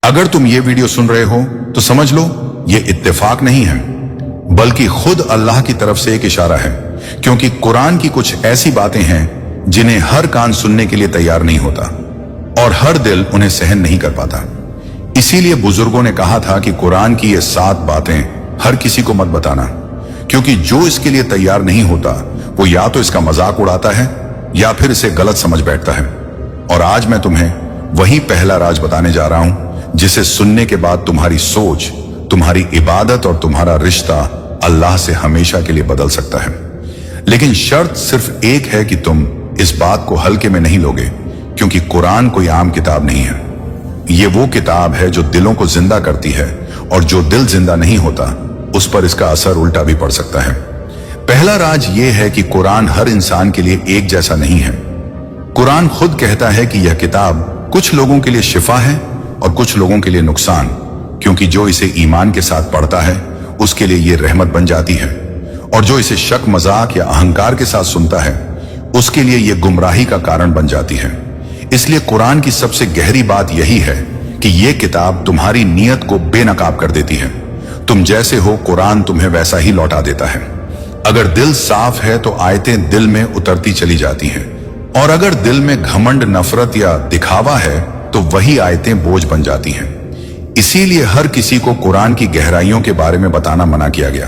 अगर तुम ये वीडियो सुन रहे हो तो समझ लो ये इत्तेफाक नहीं है, बल्कि खुद अल्लाह की तरफ से एक इशारा है, क्योंकि कुरान की कुछ ऐसी बातें हैं जिन्हें हर कान सुनने के लिए तैयार नहीं होता और हर दिल उन्हें सहन नहीं कर पाता। इसीलिए बुजुर्गों ने कहा था कि कुरान की ये 7 बातें हर किसी को मत बताना, क्योंकि जो इसके लिए तैयार नहीं होता वो या तो इसका मजाक उड़ाता है या फिर इसे गलत समझ बैठता है। और आज मैं तुम्हें वही पहला राज बताने जा रहा हूं जिसे सुनने के बाद तुम्हारी सोच, तुम्हारी इबादत और तुम्हारा रिश्ता अल्लाह से हमेशा के लिए बदल सकता है। लेकिन शर्त सिर्फ एक है कि तुम इस बात को हल्के में नहीं लोगे, क्योंकि कुरान कोई आम किताब नहीं है। ये वो किताब है जो दिलों को जिंदा करती है, और जो दिल जिंदा नहीं होता उस पर इसका असर उल्टा भी पड़ सकता है। पहला राज ये है कि कुरान हर इंसान के लिए एक जैसा नहीं है। कुरान खुद कहता है कि यह किताब कुछ लोगों के लिए शिफा है और कुछ लोगों के लिए नुकसान, क्योंकि जो इसे ईमान के साथ पढ़ता है उसके लिए यह रहमत बन जाती है, और जो इसे शक, मजाक या अहंकार के साथ सुनता है उसके लिए यह गुमराही का कारण बन जाती है। इसलिए कुरान की सबसे गहरी बात यही है कि यह किताब तुम्हारी नीयत को बेनकाब कर देती है। तुम जैसे हो कुरान तुम्हें वैसा ही लौटा देता है। अगर दिल साफ है तो आयतें दिल में उतरती चली जाती हैं, और अगर दिल में घमंड, नफरत या दिखावा है तो वही आयतें बोझ बन जाती हैं। इसीलिए हर किसी को कुरान की गहराइयों के बारे में बताना मना किया गया,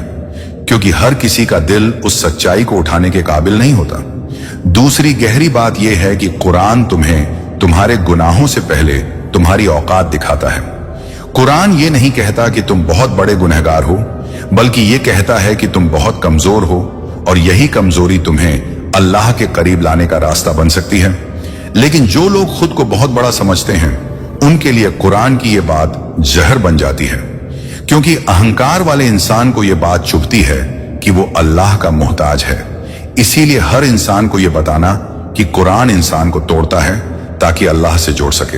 क्योंकि हर किसी का दिल उस सच्चाई को उठाने के काबिल नहीं होता। दूसरी गहरी बात यह है कि कुरान तुम्हें तुम्हारे गुनाहों से पहले तुम्हारी औकात दिखाता है। कुरान ये नहीं कहता कि तुम बहुत बड़े गुनहगार हो, बल्कि ये कहता है कि तुम बहुत कमजोर हो, और यही कमजोरी तुम्हें अल्लाह के करीब लाने का रास्ता बन सकती है। लेकिन जो लोग खुद को बहुत बड़ा समझते हैं उनके लिए कुरान की ये बात जहर बन जाती है, क्योंकि अहंकार वाले इंसान को ये बात चुभती है कि वो अल्लाह का मोहताज है। इसीलिए हर इंसान को ये बताना कि कुरान इंसान को तोड़ता है ताकि अल्लाह से जोड़ सके,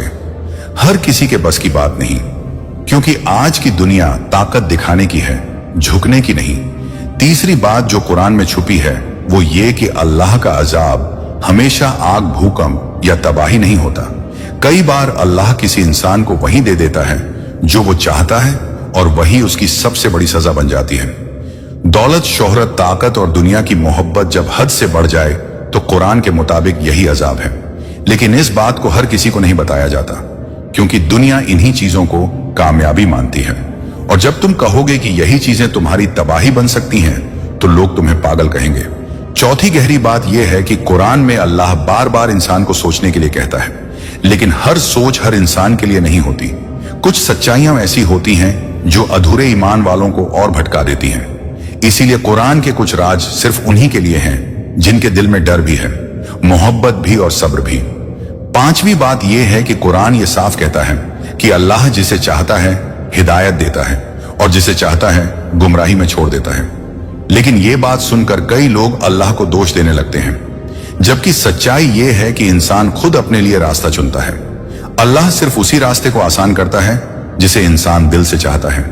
हर किसी के बस की बात नहीं, क्योंकि आज की दुनिया ताकत दिखाने की है, झुकने की नहीं। तीसरी बात जो कुरान में छुपी है वो ये कि अल्लाह का अजाब हमेशा आग, भूकंप या तबाही नहीं होता। कई बार अल्लाह किसी इंसान को वही दे देता है जो वो चाहता है, और वही उसकी सबसे बड़ी सजा बन जाती है। दौलत, शोहरत, ताकत और दुनिया की मोहब्बत जब हद से बढ़ जाए तो कुरान के मुताबिक यही अजाब है। लेकिन इस बात को हर किसी को नहीं बताया जाता, क्योंकि दुनिया इन्हीं चीजों को कामयाबी मानती है। और जब तुम कहोगे कि यही चीजें तुम्हारी तबाही बन सकती हैं तो लोग तुम्हें पागल कहेंगे। चौथी गहरी बात यह है कि कुरान में अल्लाह बार बार इंसान को सोचने के लिए कहता है, लेकिन हर सोच हर इंसान के लिए नहीं होती। कुछ सच्चाइयां ऐसी होती हैं जो अधूरे ईमान वालों को और भटका देती हैं। इसीलिए कुरान के कुछ राज सिर्फ उन्हीं के लिए हैं जिनके दिल में डर भी है, मोहब्बत भी और सब्र भी। पांचवी बात यह है कि कुरान ये साफ कहता है कि अल्लाह जिसे चाहता है हिदायत देता है, और जिसे चाहता है गुमराही में छोड़ देता है। लेकिन ये बात सुनकर कई लोग अल्लाह को दोष देने लगते हैं, जबकि सच्चाई ये है कि इंसान खुद अपने लिए रास्ता चुनता है। अल्लाह सिर्फ उसी रास्ते को आसान करता है जिसे इंसान दिल से चाहता है।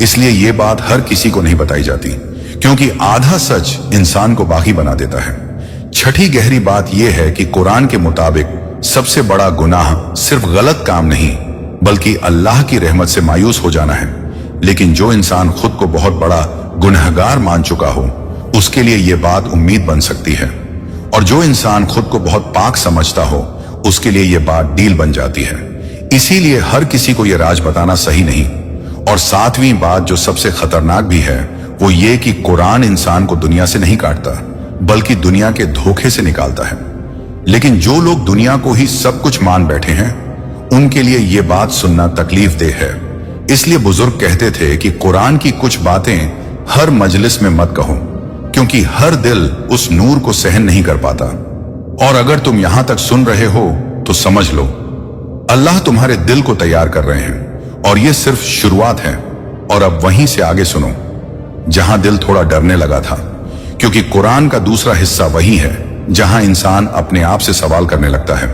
इसलिए ये बात हर किसी को नहीं बताई जाती, क्योंकि आधा सच इंसान को बागी बना देता है। छठी गहरी बात यह है कि कुरान के मुताबिक सबसे बड़ा गुनाह सिर्फ गलत काम नहीं, बल्कि अल्लाह की रहमत से मायूस हो जाना है। लेकिन जो इंसान खुद को बहुत बड़ा गुनहगार मान चुका हो उसके लिए यह बात उम्मीद बन सकती है, और जो इंसान खुद को बहुत पाक समझता हो उसके लिए यह बात डील बन जाती है। इसीलिए हर किसी को यह राज बताना सही नहीं। और सातवीं बात जो सबसे खतरनाक भी है वो ये कि कुरान इंसान को दुनिया से नहीं काटता, बल्कि दुनिया के धोखे से निकालता है। लेकिन जो लोग दुनिया को ही सब कुछ मान बैठे हैं उनके लिए यह बात सुनना तकलीफ देह है। इसलिए बुजुर्ग कहते थे कि कुरान की कुछ बातें हर मजलिस में मत कहो, क्योंकि हर दिल उस नूर को सहन नहीं कर पाता। और अगर तुम यहां तक सुन रहे हो तो समझ लो अल्लाह तुम्हारे दिल को तैयार कर रहे हैं, और यह सिर्फ शुरुआत है। और अब वहीं से आगे सुनो जहां दिल थोड़ा डरने लगा था, क्योंकि कुरान का दूसरा हिस्सा वही है जहां इंसान अपने आप से सवाल करने लगता है।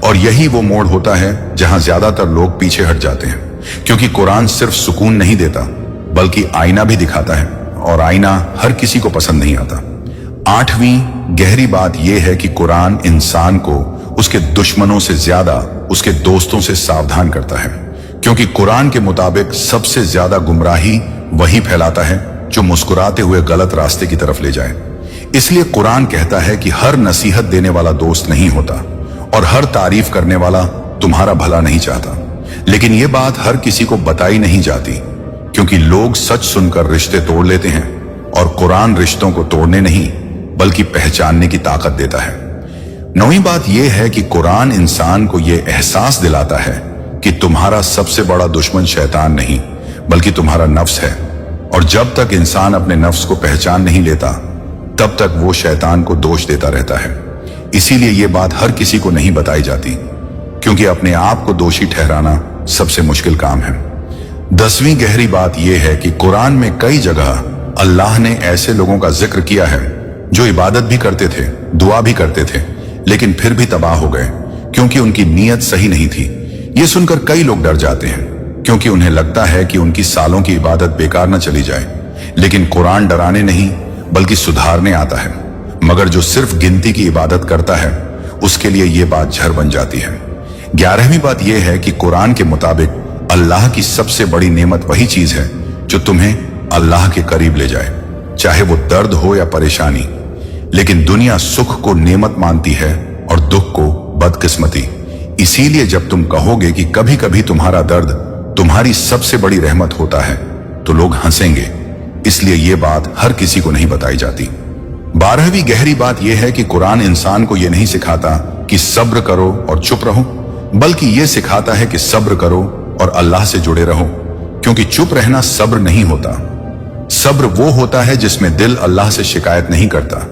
और यही वो मोड़ होता है जहां ज्यादातर लोग पीछे हट जाते हैं, क्योंकि कुरान सिर्फ सुकून नहीं देता बल्कि आईना भी दिखाता है, और आईना हर किसी को पसंद नहीं आता। आठवीं गहरी बात यह है कि कुरान इंसान को उसके दुश्मनों से ज्यादा उसके दोस्तों से सावधान करता है, क्योंकि कुरान के मुताबिक सबसे ज्यादा गुमराही वही फैलाता है जो मुस्कुराते हुए गलत रास्ते की तरफ ले जाए। इसलिए कुरान कहता है कि हर नसीहत देने वाला दोस्त नहीं होता और हर तारीफ करने वाला तुम्हारा भला नहीं चाहता। लेकिन यह बात हर किसी को बताई नहीं जाती, क्योंकि लोग सच सुनकर रिश्ते तोड़ लेते हैं और कुरान रिश्तों को तोड़ने नहीं बल्कि पहचानने की ताकत देता है। नौवीं बात यह है कि कुरान इंसान को यह एहसास दिलाता है कि तुम्हारा सबसे बड़ा दुश्मन शैतान नहीं बल्कि तुम्हारा नफ्स है, और जब तक इंसान अपने नफ्स को पहचान नहीं लेता तब तक वो शैतान को दोष देता रहता है। इसीलिए ये बात हर किसी को नहीं बताई जाती, क्योंकि अपने आप को दोषी ठहराना सबसे मुश्किल काम है। 10वीं गहरी बात यह है कि कुरान में कई जगह अल्लाह ने ऐसे लोगों का जिक्र किया है जो इबादत भी करते थे, दुआ भी करते थे, लेकिन फिर भी तबाह हो गए क्योंकि उनकी नीयत सही नहीं थी। ये सुनकर कई लोग डर जाते हैं, क्योंकि उन्हें लगता है कि उनकी सालों की इबादत बेकार न चली जाए। लेकिन कुरान डराने नहीं बल्कि सुधारने आता है, मगर जो सिर्फ गिनती की इबादत करता है उसके लिए ये बात झर बन जाती है। 11वीं बात यह है कि कुरान के मुताबिक अल्लाह की सबसे बड़ी नेमत वही चीज है जो तुम्हें अल्लाह के करीब ले जाए, चाहे वो दर्द हो या परेशानी। लेकिन दुनिया सुख को नेमत मानती है और दुख को बदकिस्मती। इसीलिए जब तुम कहोगे कि कभी कभी तुम्हारा दर्द तुम्हारी सबसे बड़ी रहमत होता है तो लोग हंसेंगे। इसलिए ये बात हर किसी को नहीं बताई जाती। 12वीं गहरी बात यह है कि कुरान इंसान को यह नहीं सिखाता कि सब्र करो और चुप रहो, बल्कि यह सिखाता है कि सब्र करो और अल्लाह से जुड़े रहो, क्योंकि चुप रहना सब्र नहीं होता। सब्र वो होता है जिसमें दिल अल्लाह से शिकायत नहीं करता।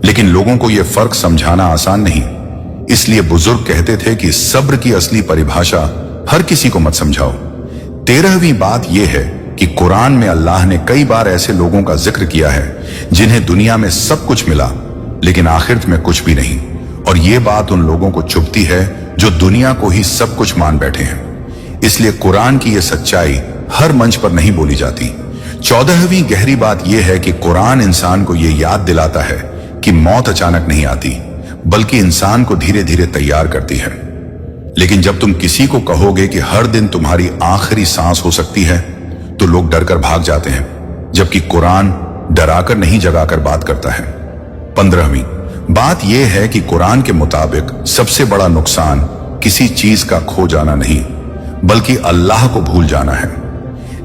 लेकिन लोगों को यह फर्क समझाना आसान नहीं, इसलिए बुजुर्ग कहते थे कि सब्र की असली परिभाषा हर किसी को मत समझाओ। 13वीं बात यह है कि कुरान में अल्लाह ने कई बार ऐसे लोगों का जिक्र किया है जिन्हें दुनिया में सब कुछ मिला लेकिन आखिरत में कुछ भी नहीं, और ये बात उन लोगों को चुभती है जो दुनिया को ही सब कुछ मान बैठे हैं। इसलिए कुरान की यह सच्चाई हर मंच पर नहीं बोली जाती। 14वीं गहरी बात यह है कि कुरान इंसान को यह याद दिलाता है कि मौत अचानक नहीं आती बल्कि इंसान को धीरे धीरे तैयार करती है। लेकिन जब तुम किसी को कहोगे कि हर दिन तुम्हारी आखिरी सांस हो सकती है तो लोग डरकर भाग जाते हैं, जबकि कुरान डराकर नहीं जगाकर बात करता है। 15वीं बात यह है कि कुरान के मुताबिक सबसे बड़ा नुकसान किसी चीज का खो जाना नहीं बल्कि अल्लाह को भूल जाना है।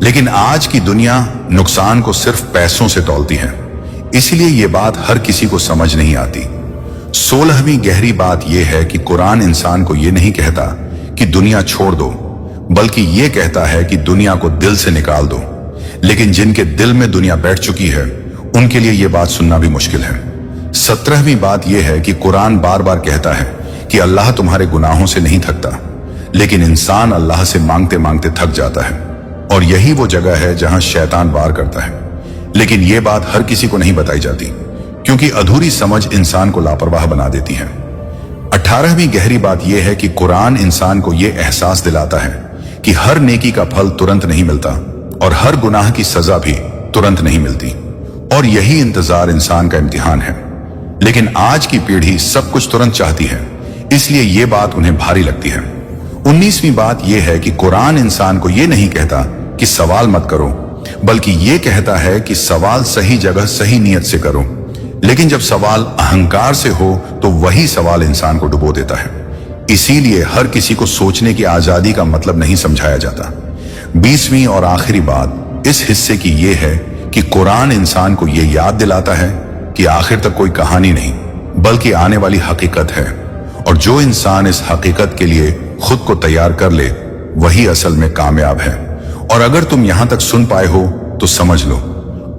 लेकिन आज की दुनिया नुकसान को सिर्फ पैसों से तौलती है, इसलिए यह बात हर किसी को समझ नहीं आती। 16वीं गहरी बात यह है कि कुरान इंसान को यह नहीं कहता कि दुनिया छोड़ दो, बल्कि यह कहता है कि दुनिया को दिल से निकाल दो। लेकिन जिनके दिल में दुनिया बैठ चुकी है उनके लिए यह बात सुनना भी मुश्किल है। 17वीं बात यह है कि कुरान बार बार कहता है कि अल्लाह तुम्हारे गुनाहों से नहीं थकता, लेकिन इंसान अल्लाह से मांगते मांगते थक जाता है, और यही वो जगह है जहां शैतान वार करता है। लेकिन यह बात हर किसी को नहीं बताई जाती, क्योंकि अधूरी समझ इंसान को लापरवाह बना देती है। 18वीं गहरी बात यह है कि कुरान इंसान को यह एहसास दिलाता है कि हर नेकी का फल तुरंत नहीं मिलता और हर गुनाह की सजा भी तुरंत नहीं मिलती, और यही इंतजार इंसान का इम्तिहान है। लेकिन आज की पीढ़ी सब कुछ तुरंत चाहती है, इसलिए यह बात उन्हें भारी लगती है। 19वीं बात यह है कि कुरान इंसान को यह नहीं कहता कि सवाल मत करो, बल्कि यह कहता है कि सवाल सही जगह सही नीयत से करो। लेकिन जब सवाल अहंकार से हो तो वही सवाल इंसान को डुबो देता है। इसीलिए हर किसी को सोचने की आजादी का मतलब नहीं समझाया जाता। 20वीं और आखिरी बात इस हिस्से की यह है कि कुरान इंसान को यह याद दिलाता है कि आखिर तक कोई कहानी नहीं बल्कि आने वाली हकीकत है, और जो इंसान इस हकीकत के लिए खुद को तैयार कर ले वही असल में कामयाब है। और अगर तुम यहां तक सुन पाए हो तो समझ लो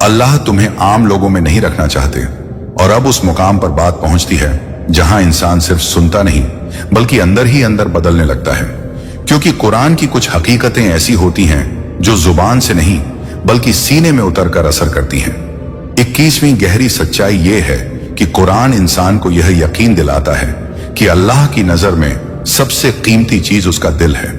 अल्लाह तुम्हें आम लोगों में नहीं रखना चाहते, और अब उस मुकाम पर बात पहुंचती है जहां इंसान सिर्फ सुनता नहीं बल्कि अंदर ही अंदर बदलने लगता है, क्योंकि कुरान की कुछ हकीकतें ऐसी होती हैं जो जुबान से नहीं बल्कि सीने में उतरकर असर करती हैं। 21वीं गहरी सच्चाई यह है कि कुरान इंसान को यह यकीन दिलाता है कि अल्लाह की नजर में सबसे कीमती चीज उसका दिल है,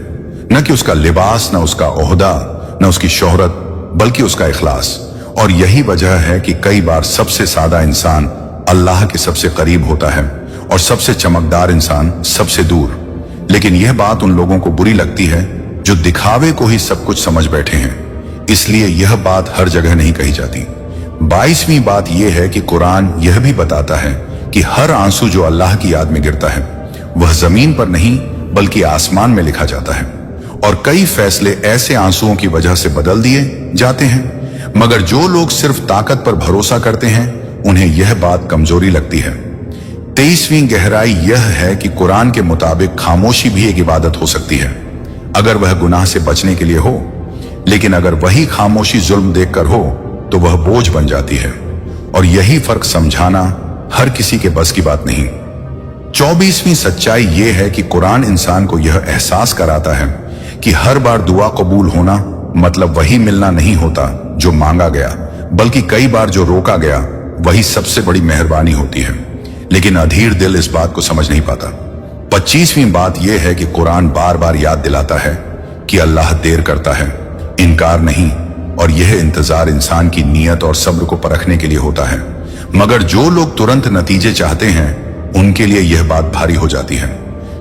न कि उसका लिबास, न उसका ओहदा, न उसकी शोहरत, बल्कि उसका इखलास। और यही वजह है कि कई बार सबसे सादा इंसान अल्लाह के सबसे करीब होता है और सबसे चमकदार इंसान सबसे दूर। लेकिन यह बात उन लोगों को बुरी लगती है जो दिखावे को ही सब कुछ समझ बैठे हैं, इसलिए यह बात हर जगह नहीं कही जाती। 22वीं बात यह है कि कुरान यह भी बताता है कि हर आंसू जो अल्लाह की याद में गिरता है वह जमीन पर नहीं बल्कि आसमान में लिखा जाता है, और कई फैसले ऐसे आंसुओं की वजह से बदल दिए जाते हैं। मगर जो लोग सिर्फ ताकत पर भरोसा करते हैं उन्हें यह बात कमजोरी लगती है। 23वीं गहराई यह है कि कुरान के मुताबिक खामोशी भी एक इबादत हो सकती है, अगर वह गुनाह से बचने के लिए हो। लेकिन अगर वही खामोशी जुल्म देखकर हो तो वह बोझ बन जाती है, और यही फर्क समझाना हर किसी के बस की बात नहीं। 24वीं सच्चाई यह है कि कुरान इंसान को यह एहसास कराता है कि हर बार दुआ कबूल होना मतलब वही मिलना नहीं होता जो मांगा गया, बल्कि कई बार जो रोका गया वही सबसे बड़ी मेहरबानी होती है। लेकिन अधीर दिल इस बात को समझ नहीं पाता। 25वीं बात यह है कि कुरान बार बार याद दिलाता है कि अल्लाह देर करता है, इनकार नहीं, और यह इंतजार इंसान की नीयत और सब्र को परखने के लिए होता है। मगर जो लोग तुरंत नतीजे चाहते हैं उनके लिए यह बात भारी हो जाती है।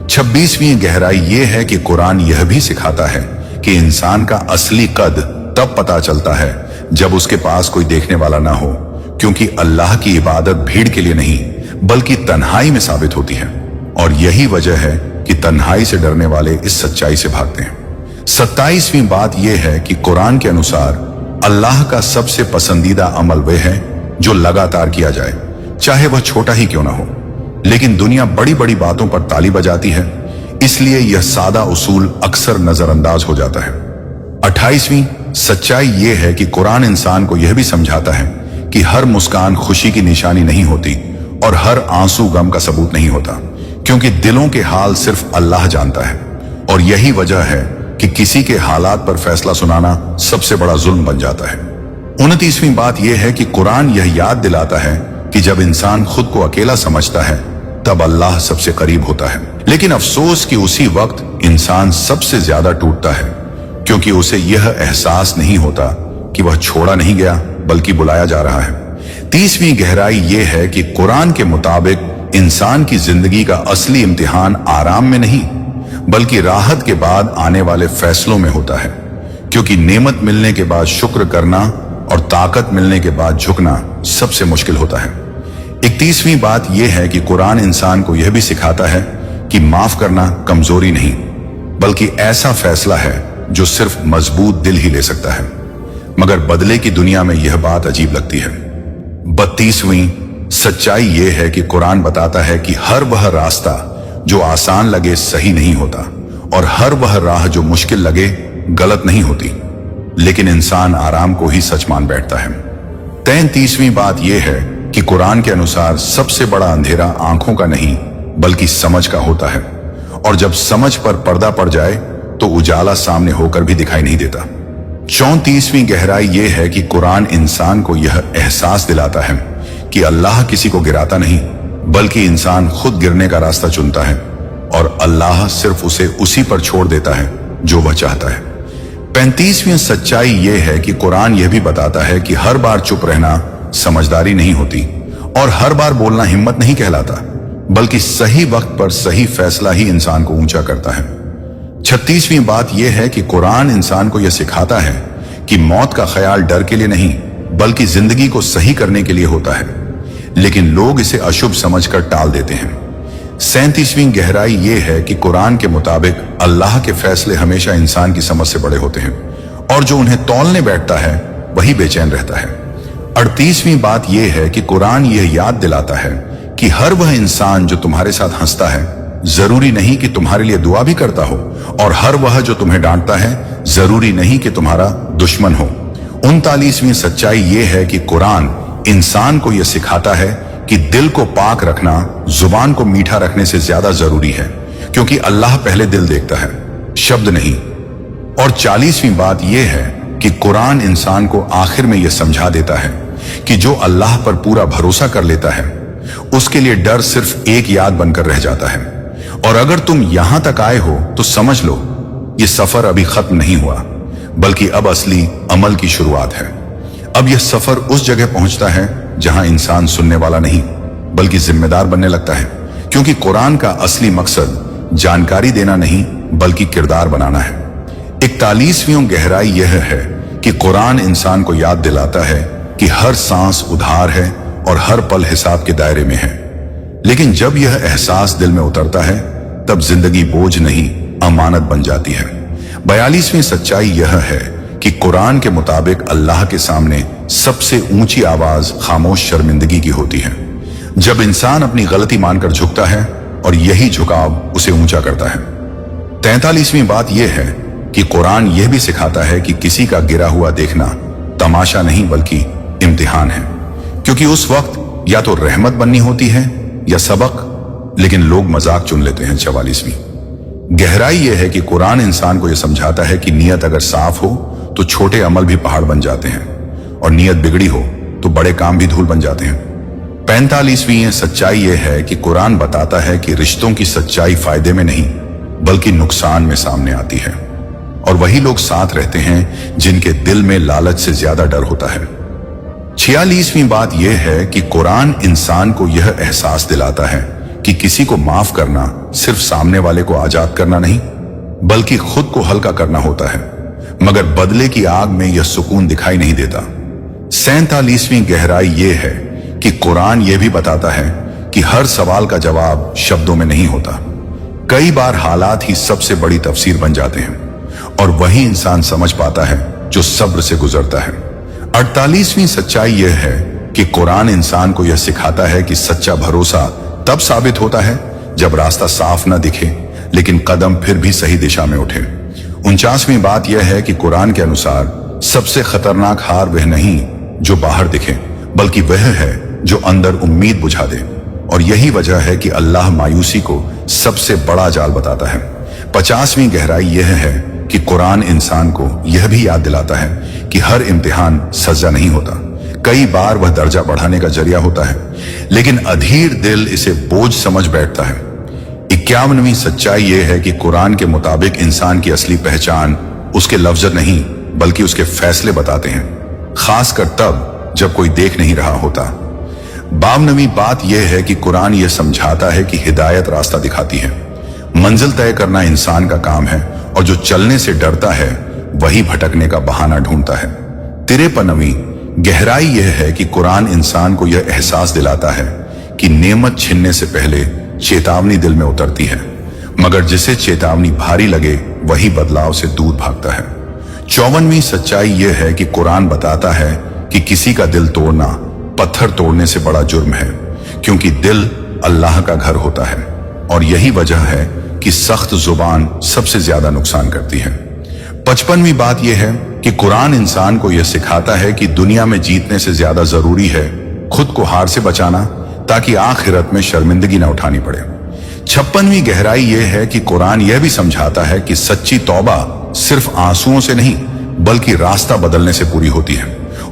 26वीं गहराई यह है कि कुरान यह भी सिखाता है कि इंसान का असली कद तब पता चलता है जब उसके पास कोई देखने वाला ना हो, क्योंकि अल्लाह की इबादत भीड़ के लिए नहीं बल्कि तन्हाई में साबित होती है, और यही वजह है कि तन्हाई से डरने वाले इस सच्चाई से भागते हैं। 27वीं बात यह है कि कुरान के अनुसार अल्लाह का सबसे पसंदीदा अमल वह है जो लगातार किया जाए, चाहे वह छोटा ही क्यों ना हो। लेकिन दुनिया बड़ी बड़ी बातों पर ताली बजाती है, इसलिए यह सादा उसूल अक्सर नजरअंदाज हो जाता है। 28वीं सच्चाई यह है कि कुरान इंसान को यह भी समझाता है कि हर मुस्कान खुशी की निशानी नहीं होती और हर आंसू गम का सबूत नहीं होता, क्योंकि दिलों के हाल सिर्फ अल्लाह जानता है, और यही वजह है कि किसी के हालात पर फैसला सुनाना सबसे बड़ा जुल्म बन जाता है। 29वीं बात यह है कि कुरान यह याद दिलाता है कि जब इंसान खुद को अकेला समझता है तब अल्लाह सबसे करीब होता है। लेकिन अफसोस कि उसी वक्त इंसान सबसे ज्यादा टूटता है, क्योंकि उसे यह एहसास नहीं होता कि वह छोड़ा नहीं गया बल्कि बुलाया जा रहा है। 30वीं गहराई यह है कि कुरान के मुताबिक इंसान की जिंदगी का असली इम्तिहान आराम में नहीं बल्कि राहत के बाद आने वाले फैसलों में होता है, क्योंकि नेमत मिलने के बाद शुक्र करना और ताकत मिलने के बाद झुकना सबसे मुश्किल होता है। 31वीं बात यह है कि कुरान इंसान को यह भी सिखाता है कि माफ करना कमजोरी नहीं बल्कि ऐसा फैसला है जो सिर्फ मजबूत दिल ही ले सकता है। मगर बदले की दुनिया में यह बात अजीब लगती है। 32वीं सच्चाई यह है कि कुरान बताता है कि हर वह रास्ता जो आसान लगे सही नहीं होता, और हर वह राह जो मुश्किल लगे गलत नहीं होती, लेकिन इंसान आराम को ही सच मान बैठता है। 33वीं बात यह है कि कुरान के अनुसार सबसे बड़ा अंधेरा आंखों का नहीं बल्कि समझ का होता है, और जब समझ पर पर्दा पड़ जाए तो उजाला सामने होकर भी दिखाई नहीं देता। 34वीं गहराई यह है कि कुरान इंसान को यह एहसास दिलाता है कि अल्लाह किसी को गिराता नहीं बल्कि इंसान खुद गिरने का रास्ता चुनता है, और अल्लाह सिर्फ उसे उसी पर छोड़ देता है जो वह चाहता है। 35वीं सच्चाई यह है कि कुरान यह भी बताता है कि हर बार चुप रहना समझदारी नहीं होती, और हर बार बोलना हिम्मत नहीं कहलाता, बल्कि सही वक्त पर सही फैसला ही इंसान को ऊंचा करता है। 36वीं बात यह है कि कुरान इंसान को यह सिखाता है कि मौत का ख्याल डर के लिए नहीं बल्कि जिंदगी को सही करने के लिए होता है, लेकिन लोग इसे अशुभ समझकर टाल देते हैं। 37वीं गहराई यह है कि कुरान के मुताबिक अल्लाह के फैसले हमेशा इंसान की समझ से बड़े होते हैं, और जो उन्हें तौलने बैठता है वही बेचैन रहता है। 38वीं बात यह है कि कुरान यह याद दिलाता है कि हर वह इंसान जो तुम्हारे साथ हंसता है जरूरी नहीं कि तुम्हारे लिए दुआ भी करता हो, और हर वह जो तुम्हें डांटता है जरूरी नहीं कि तुम्हारा दुश्मन हो। 39वीं सच्चाई यह है कि कुरान इंसान को यह सिखाता है कि दिल को पाक रखना जुबान को मीठा रखने से ज्यादा जरूरी है, क्योंकि अल्लाह पहले दिल देखता है, शब्द नहीं। और 40वीं बात यह है कि कुरान इंसान को आखिर में यह समझा देता है कि जो अल्लाह पर पूरा भरोसा कर लेता है उसके लिए डर सिर्फ एक याद बनकर रह जाता है। और अगर तुम यहां तक आए हो तो समझ लो यह सफर अभी खत्म नहीं हुआ, बल्कि अब असली अमल की शुरुआत है। अब यह सफर उस जगह पहुंचता है जहां इंसान सुनने वाला नहीं बल्कि जिम्मेदार बनने लगता है, क्योंकि कुरान का असली मकसद जानकारी देना नहीं बल्कि किरदार बनाना है। 41वीं गहराई यह है कि कुरान इंसान को याद दिलाता है कि हर सांस उधार है और हर पल हिसाब के दायरे में है। लेकिन जब यह एहसास दिल में उतरता है तब जिंदगी बोझ नहीं, अमानत बन जाती है। 42वीं सच्चाई यह है कि कुरान के मुताबिक अल्लाह के सामने सबसे ऊंची आवाज खामोश शर्मिंदगी की होती है। जब इंसान अपनी गलती मानकर झुकता है और यही झुकाव उसे ऊंचा करता है। 43वीं बात यह है कि कुरान यह भी सिखाता है कि किसी का गिरा हुआ देखना तमाशा नहीं बल्कि इम्तिहान है, क्योंकि उस वक्त या तो रहमत बननी होती है या सबक, लेकिन लोग मजाक चुन लेते हैं। 44वीं गहराई यह है कि कुरान इंसान को यह समझाता है कि नियत अगर साफ हो तो छोटे अमल भी पहाड़ बन जाते हैं और नियत बिगड़ी हो तो बड़े काम भी धूल बन जाते हैं। 45वीं सच्चाई यह है कि कुरान बताता है कि रिश्तों की सच्चाई फायदे में नहीं बल्कि नुकसान में सामने आती है, और वही लोग साथ रहते हैं जिनके दिल में लालच से ज्यादा डर होता है। 46वीं बात यह है कि कुरान इंसान को यह एहसास दिलाता है कि किसी को माफ करना सिर्फ सामने वाले को आजाद करना नहीं बल्कि खुद को हल्का करना होता है, मगर बदले की आग में यह सुकून दिखाई नहीं देता। 47वीं गहराई यह है कि कुरान यह भी बताता है कि हर सवाल का जवाब शब्दों में नहीं होता। कई बार हालात ही सबसे बड़ी तफसीर बन जाते हैं और वही इंसान समझ पाता है जो सब्र से गुजरता है। 48वीं सच्चाई यह है कि कुरान इंसान को यह सिखाता है कि सच्चा भरोसा तब साबित होता है जब रास्ता साफ न दिखे लेकिन कदम फिर भी सही दिशा में उठे। 49वीं बात यह है कि कुरान के अनुसार सबसे खतरनाक हार वह नहीं जो बाहर दिखे बल्कि वह है जो अंदर उम्मीद बुझा दे, और यही वजह है कि अल्लाह मायूसी को सबसे बड़ा जाल बताता है। 50वीं गहराई यह है कि कुरान इंसान को यह भी याद दिलाता है कि हर इम्तिहान सजा नहीं होता, कई बार वह दर्जा बढ़ाने का जरिया होता है, लेकिन अधीर दिल इसे बोझ समझ बैठता है। 51वीं सच्चाई यह है कि कुरान के मुताबिक इंसान की असली पहचान उसके लफ्ज नहीं बल्कि उसके फैसले बताते हैं, खासकर तब जब कोई देख नहीं रहा होता। 52वीं बात यह है कि कुरान यह समझाता है कि हिदायत रास्ता दिखाती है, मंजिल तय करना इंसान का काम है, और जो चलने से डरता है वही भटकने का बहाना ढूंढता है। 53वीं गहराई यह है कि कुरान इंसान को यह एहसास दिलाता है कि नेमत छीनने से पहले चेतावनी दिल में उतरती है, मगर जिसे चेतावनी भारी लगे वही बदलाव से दूर भागता है। 54वीं सच्चाई यह है कि कुरान बताता है कि किसी का दिल तोड़ना पत्थर तोड़ने से बड़ा जुर्म है, क्योंकि दिल अल्लाह का घर होता है, और यही वजह है कि सख्त जुबान सबसे ज्यादा नुकसान करती है। 55वीं बात यह है कि कुरान इंसान को यह सिखाता है कि दुनिया में जीतने से ज्यादा जरूरी है खुद को हार से बचाना, ताकि आखिरत में शर्मिंदगी न उठानी पड़े। 56वीं गहराई यह है कि कुरान यह भी समझाता है कि सच्ची तौबा सिर्फ आंसुओं से नहीं बल्कि रास्ता बदलने से पूरी होती है,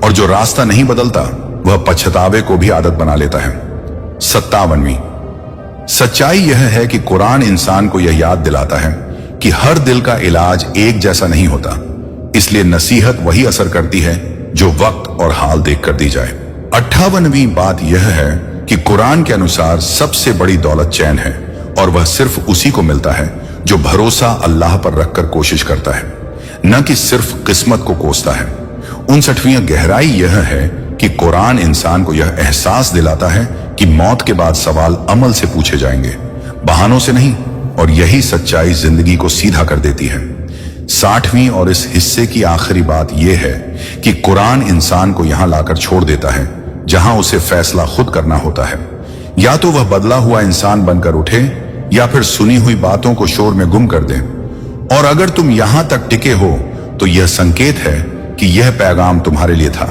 और जो रास्ता नहीं बदलता वह पछतावे को भी आदत बना लेता है। 57वीं सच्चाई यह है कि कुरान इंसान को यह याद दिलाता है कि हर दिल का इलाज एक जैसा नहीं होता, इसलिए नसीहत वही असर करती है जो वक्त और हाल देखकर दी जाए। 58वीं बात यह है कि कुरान के अनुसार सबसे बड़ी दौलत चैन है, और वह सिर्फ उसी को मिलता है जो भरोसा अल्लाह पर रखकर कोशिश करता है, न कि सिर्फ किस्मत को कोसता है। 59वीं गहराई यह है कि कुरान इंसान को यह एहसास दिलाता है कि मौत के बाद सवाल अमल से पूछे जाएंगे, बहानों से नहीं, और यही सच्चाई जिंदगी को सीधा कर देती है। 60वीं और इस हिस्से की आखिरी बात यह है कि कुरान इंसान को यहां लाकर छोड़ देता है जहां उसे फैसला खुद करना होता है, या तो वह बदला हुआ इंसान बनकर उठे या फिर सुनी हुई बातों को शोर में गुम कर दे। और अगर तुम यहां तक टिके हो तो यह संकेत है कि यह पैगाम तुम्हारे लिए था।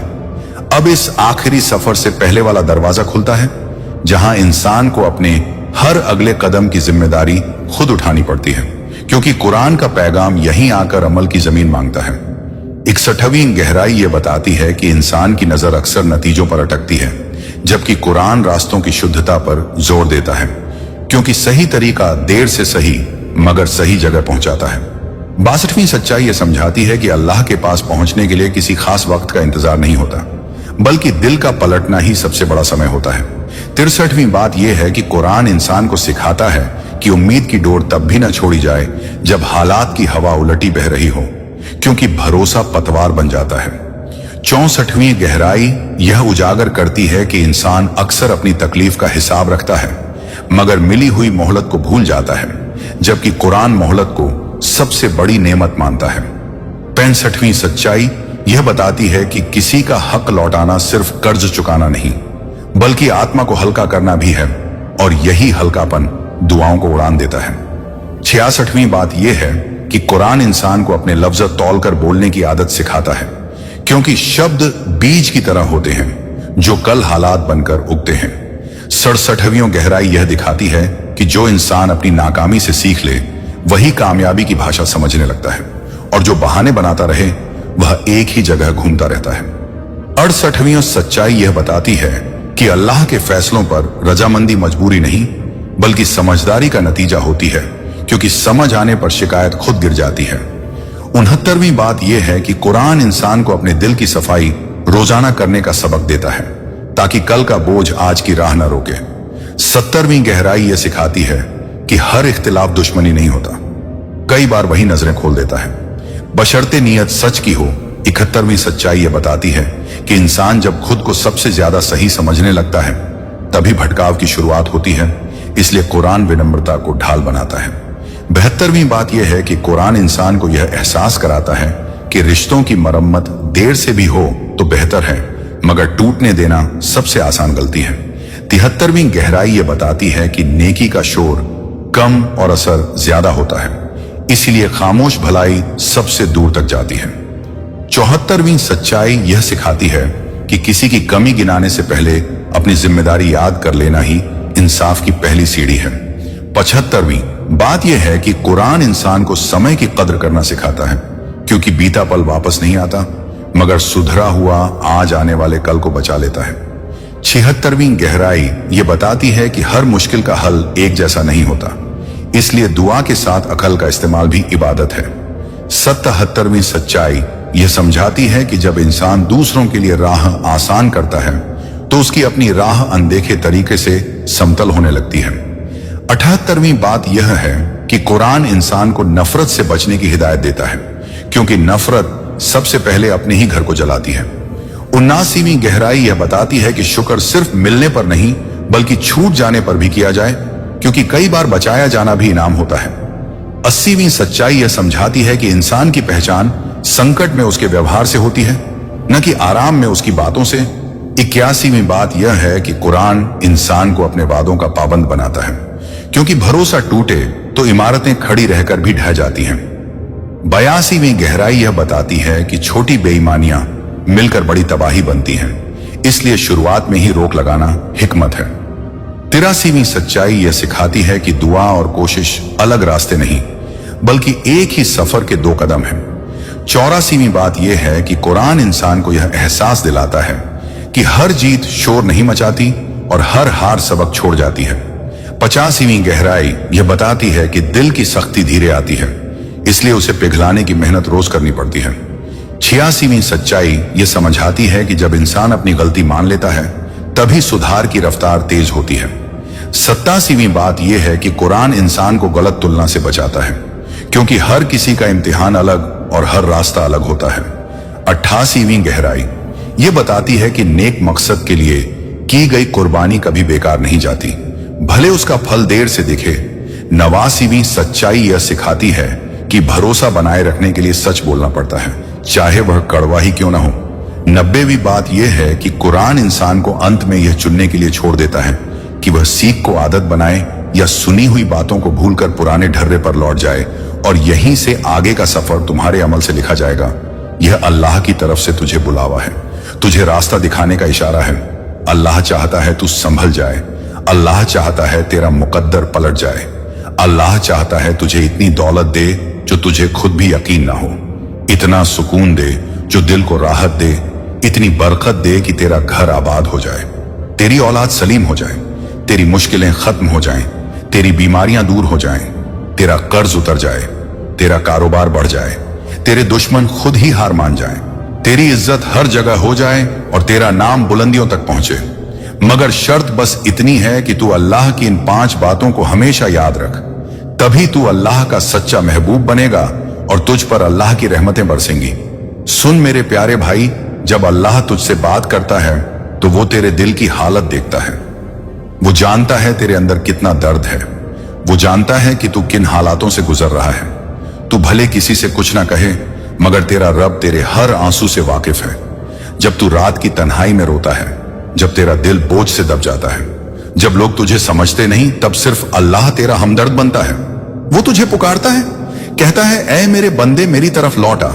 अब इस आखिरी सफर से पहले वाला दरवाजा खुलता है जहां इंसान को अपने हर अगले कदम की जिम्मेदारी खुद उठानी पड़ती है, क्योंकि कुरान का पैगाम यहीं आकर अमल की जमीन मांगता है। 61वीं गहराई यह बताती है कि इंसान की नजर अक्सर नतीजों पर अटकती है, जबकि कुरान रास्तों की शुद्धता पर जोर देता है, क्योंकि सही तरीका देर से सही मगर सही जगह पहुंचाता है। 62वीं सच्चाई यह समझाती है कि अल्लाह के पास पहुंचने के लिए किसी खास वक्त का इंतजार नहीं होता, बल्कि दिल का पलटना ही सबसे बड़ा समय होता है। 63वीं बात यह है कि कुरान इंसान को सिखाता है कि उम्मीद की डोर तब भी न छोड़ी जाए जब हालात की हवा उलटी बह रही हो, क्योंकि भरोसा पतवार बन जाता है। 64वीं गहराई यह उजागर करती है कि इंसान अक्सर अपनी तकलीफ का हिसाब रखता है मगर मिली हुई मोहलत को भूल जाता है, जबकि कुरान मोहलत को सबसे बड़ी नेमत मानता है। 65वीं सच्चाई यह बताती है कि किसी का हक लौटाना सिर्फ कर्ज चुकाना नहीं बल्कि आत्मा को हल्का करना भी है, और यही हल्कापन दुआओं को उड़ान देता है। 66वीं बात यह है कि कुरान इंसान को अपने लफ्ज तौल कर बोलने की आदत सिखाता है, क्योंकि शब्द बीज की तरह होते हैं जो कल हालात बनकर उगते हैं। 67वीं गहराई यह दिखाती है कि जो इंसान अपनी नाकामी से सीख ले वही कामयाबी की भाषा समझने लगता है, और जो बहाने बनाता रहे वह एक ही जगह घूमता रहता है। 68वीं सच्चाई यह बताती है कि अल्लाह के फैसलों पर रजामंदी मजबूरी नहीं बल्कि समझदारी का नतीजा होती है, क्योंकि समझ आने पर शिकायत खुद गिर जाती है। 69वीं बात यह है कि कुरान इंसान को अपने दिल की सफाई रोजाना करने का सबक देता है ताकि कल का बोझ आज की राह न रोके। 70वीं गहराई यह सिखाती है कि हर इख्तिलाफ दुश्मनी नहीं होता, कई बार वही नजरें खोल देता है, बशर्ते नीयत सच की हो। 71वीं सच्चाई यह बताती है कि इंसान जब खुद को सबसे ज्यादा सही समझने लगता है तभी भटकाव की शुरुआत होती है, इसलिए कुरान विनम्रता को ढाल बनाता है। 72वीं बात यह है कि कुरान इंसान को यह एहसास कराता है कि रिश्तों की मरम्मत देर से भी हो तो बेहतर है, मगर टूटने देना सबसे आसान गलती है। 73वीं गहराई यह बताती है कि नेकी का शोर कम और असर ज्यादा होता है, इसीलिए खामोश भलाई सबसे दूर तक जाती है। 74वीं सच्चाई यह सिखाती है कि किसी की कमी गिनाने से पहले अपनी जिम्मेदारी याद कर लेना ही इंसाफ की पहली सीढ़ी है। 75वीं बात यह है कि कुरान इंसान को समय की कद्र करना सिखाता है, क्योंकि बीता पल वापस नहीं आता मगर सुधरा हुआ आज आने वाले कल को बचा लेता है। 76वीं गहराई यह बताती है कि हर मुश्किल का हल एक जैसा नहीं होता, इसलिए दुआ के साथ अकल का इस्तेमाल भी इबादत है। 77वीं सच्चाई यह समझाती है कि जब इंसान दूसरों के लिए राह आसान करता है तो उसकी अपनी राह अनदेखे तरीके से समतल होने लगती है। 78वीं बात यह है कि कुरान इंसान को नफरत से बचने की हिदायत देता है, क्योंकि नफरत सबसे पहले अपने ही घर को जलाती है। 79वीं गहराई यह बताती है कि शुक्र सिर्फ मिलने पर नहीं बल्कि छूट जाने पर भी किया जाए, क्योंकि कई बार बचाया जाना भी इनाम होता है। 80वीं सच्चाई यह समझाती है कि इंसान की पहचान संकट में उसके व्यवहार से होती है, न कि आराम में उसकी बातों से। 81वीं बात यह है कि कुरान इंसान को अपने वादों का पाबंद बनाता है, क्योंकि भरोसा टूटे तो इमारतें खड़ी रहकर भी ढह जाती हैं। 82वीं गहराई यह बताती है कि छोटी बेईमानियां मिलकर बड़ी तबाही बनती हैं, इसलिए शुरुआत में ही रोक लगाना हिकमत है। 83वीं सच्चाई यह सिखाती है कि दुआ और कोशिश अलग रास्ते नहीं बल्कि एक ही सफर के दो कदम हैं। 84वीं बात यह है कि कुरान इंसान को यह एहसास दिलाता है कि हर जीत शोर नहीं मचाती और हर हार सबक छोड़ जाती है। 85वीं गहराई यह बताती है कि दिल की सख्ती धीरे आती है, इसलिए उसे पिघलाने की मेहनत रोज करनी पड़ती है। 86वीं सच्चाई यह समझाती है कि जब इंसान अपनी गलती मान लेता है तभी सुधार की रफ्तार तेज होती है। 87वीं बात यह है कि कुरान इंसान को गलत तुलना से बचाता है, क्योंकि हर किसी का इम्तिहान अलग और हर रास्ता अलग होता है। 88वीं गहराई यह बताती है कि नेक मकसद के लिए की गई कुर्बानी कभी बेकार नहीं जाती, भले उसका फल देर से दिखे। 89वीं सच्चाई यह सिखाती है कि भरोसा बनाए रखने के लिए सच बोलना पड़ता है, चाहे वह कड़वा ही क्यों ना हो। 90वीं बात यह है कि कुरान इंसान को अंत में यह चुनने के लिए छोड़ देता है कि वह सीख को आदत बनाए या सुनी हुई बातों को भूलकर पुराने ढर्रे पर लौट जाए, और यहीं से आगे का सफर तुम्हारे अमल से लिखा जाएगा। यह अल्लाह की तरफ से तुझे बुलावा है, तुझे रास्ता दिखाने का इशारा है। अल्लाह चाहता है तू संभल जाए, अल्लाह चाहता है तेरा मुकद्दर पलट जाए, अल्लाह चाहता है तुझे इतनी दौलत दे जो तुझे खुद भी यकीन ना हो, इतना सुकून दे जो दिल को राहत दे, इतनी बरकत दे कि तेरा घर आबाद हो जाए, तेरी औलाद सलीम हो जाए, तेरी मुश्किलें खत्म हो जाएं, तेरी बीमारियां दूर हो जाएं, तेरा कर्ज उतर जाए, तेरा कारोबार बढ़ जाए, तेरे दुश्मन खुद ही हार मान जाएं, तेरी इज्जत हर जगह हो जाए और तेरा नाम बुलंदियों तक पहुंचे। मगर शर्त बस इतनी है कि तू अल्लाह की इन 5 बातों को हमेशा याद रख, तभी तू अल्लाह का सच्चा महबूब बनेगा और तुझ पर अल्लाह की रहमतें बरसेंगी। सुन मेरे प्यारे भाई, जब अल्लाह तुझसे बात करता है तो वो तेरे दिल की हालत देखता है। वो जानता है तेरे अंदर कितना दर्द है। वो जानता है कि तू किन हालातों से गुजर रहा है। तू भले किसी से कुछ ना कहे, मगर तेरा रब तेरे हर आंसू से वाकिफ है। जब तू रात की तन्हाई में रोता है, जब तेरा दिल बोझ से दब जाता है, जब लोग तुझे समझते नहीं, तब सिर्फ अल्लाह तेरा हमदर्द बनता है। वो तुझे पुकारता है, कहता है, ऐ मेरे बंदे मेरी तरफ लौट आ,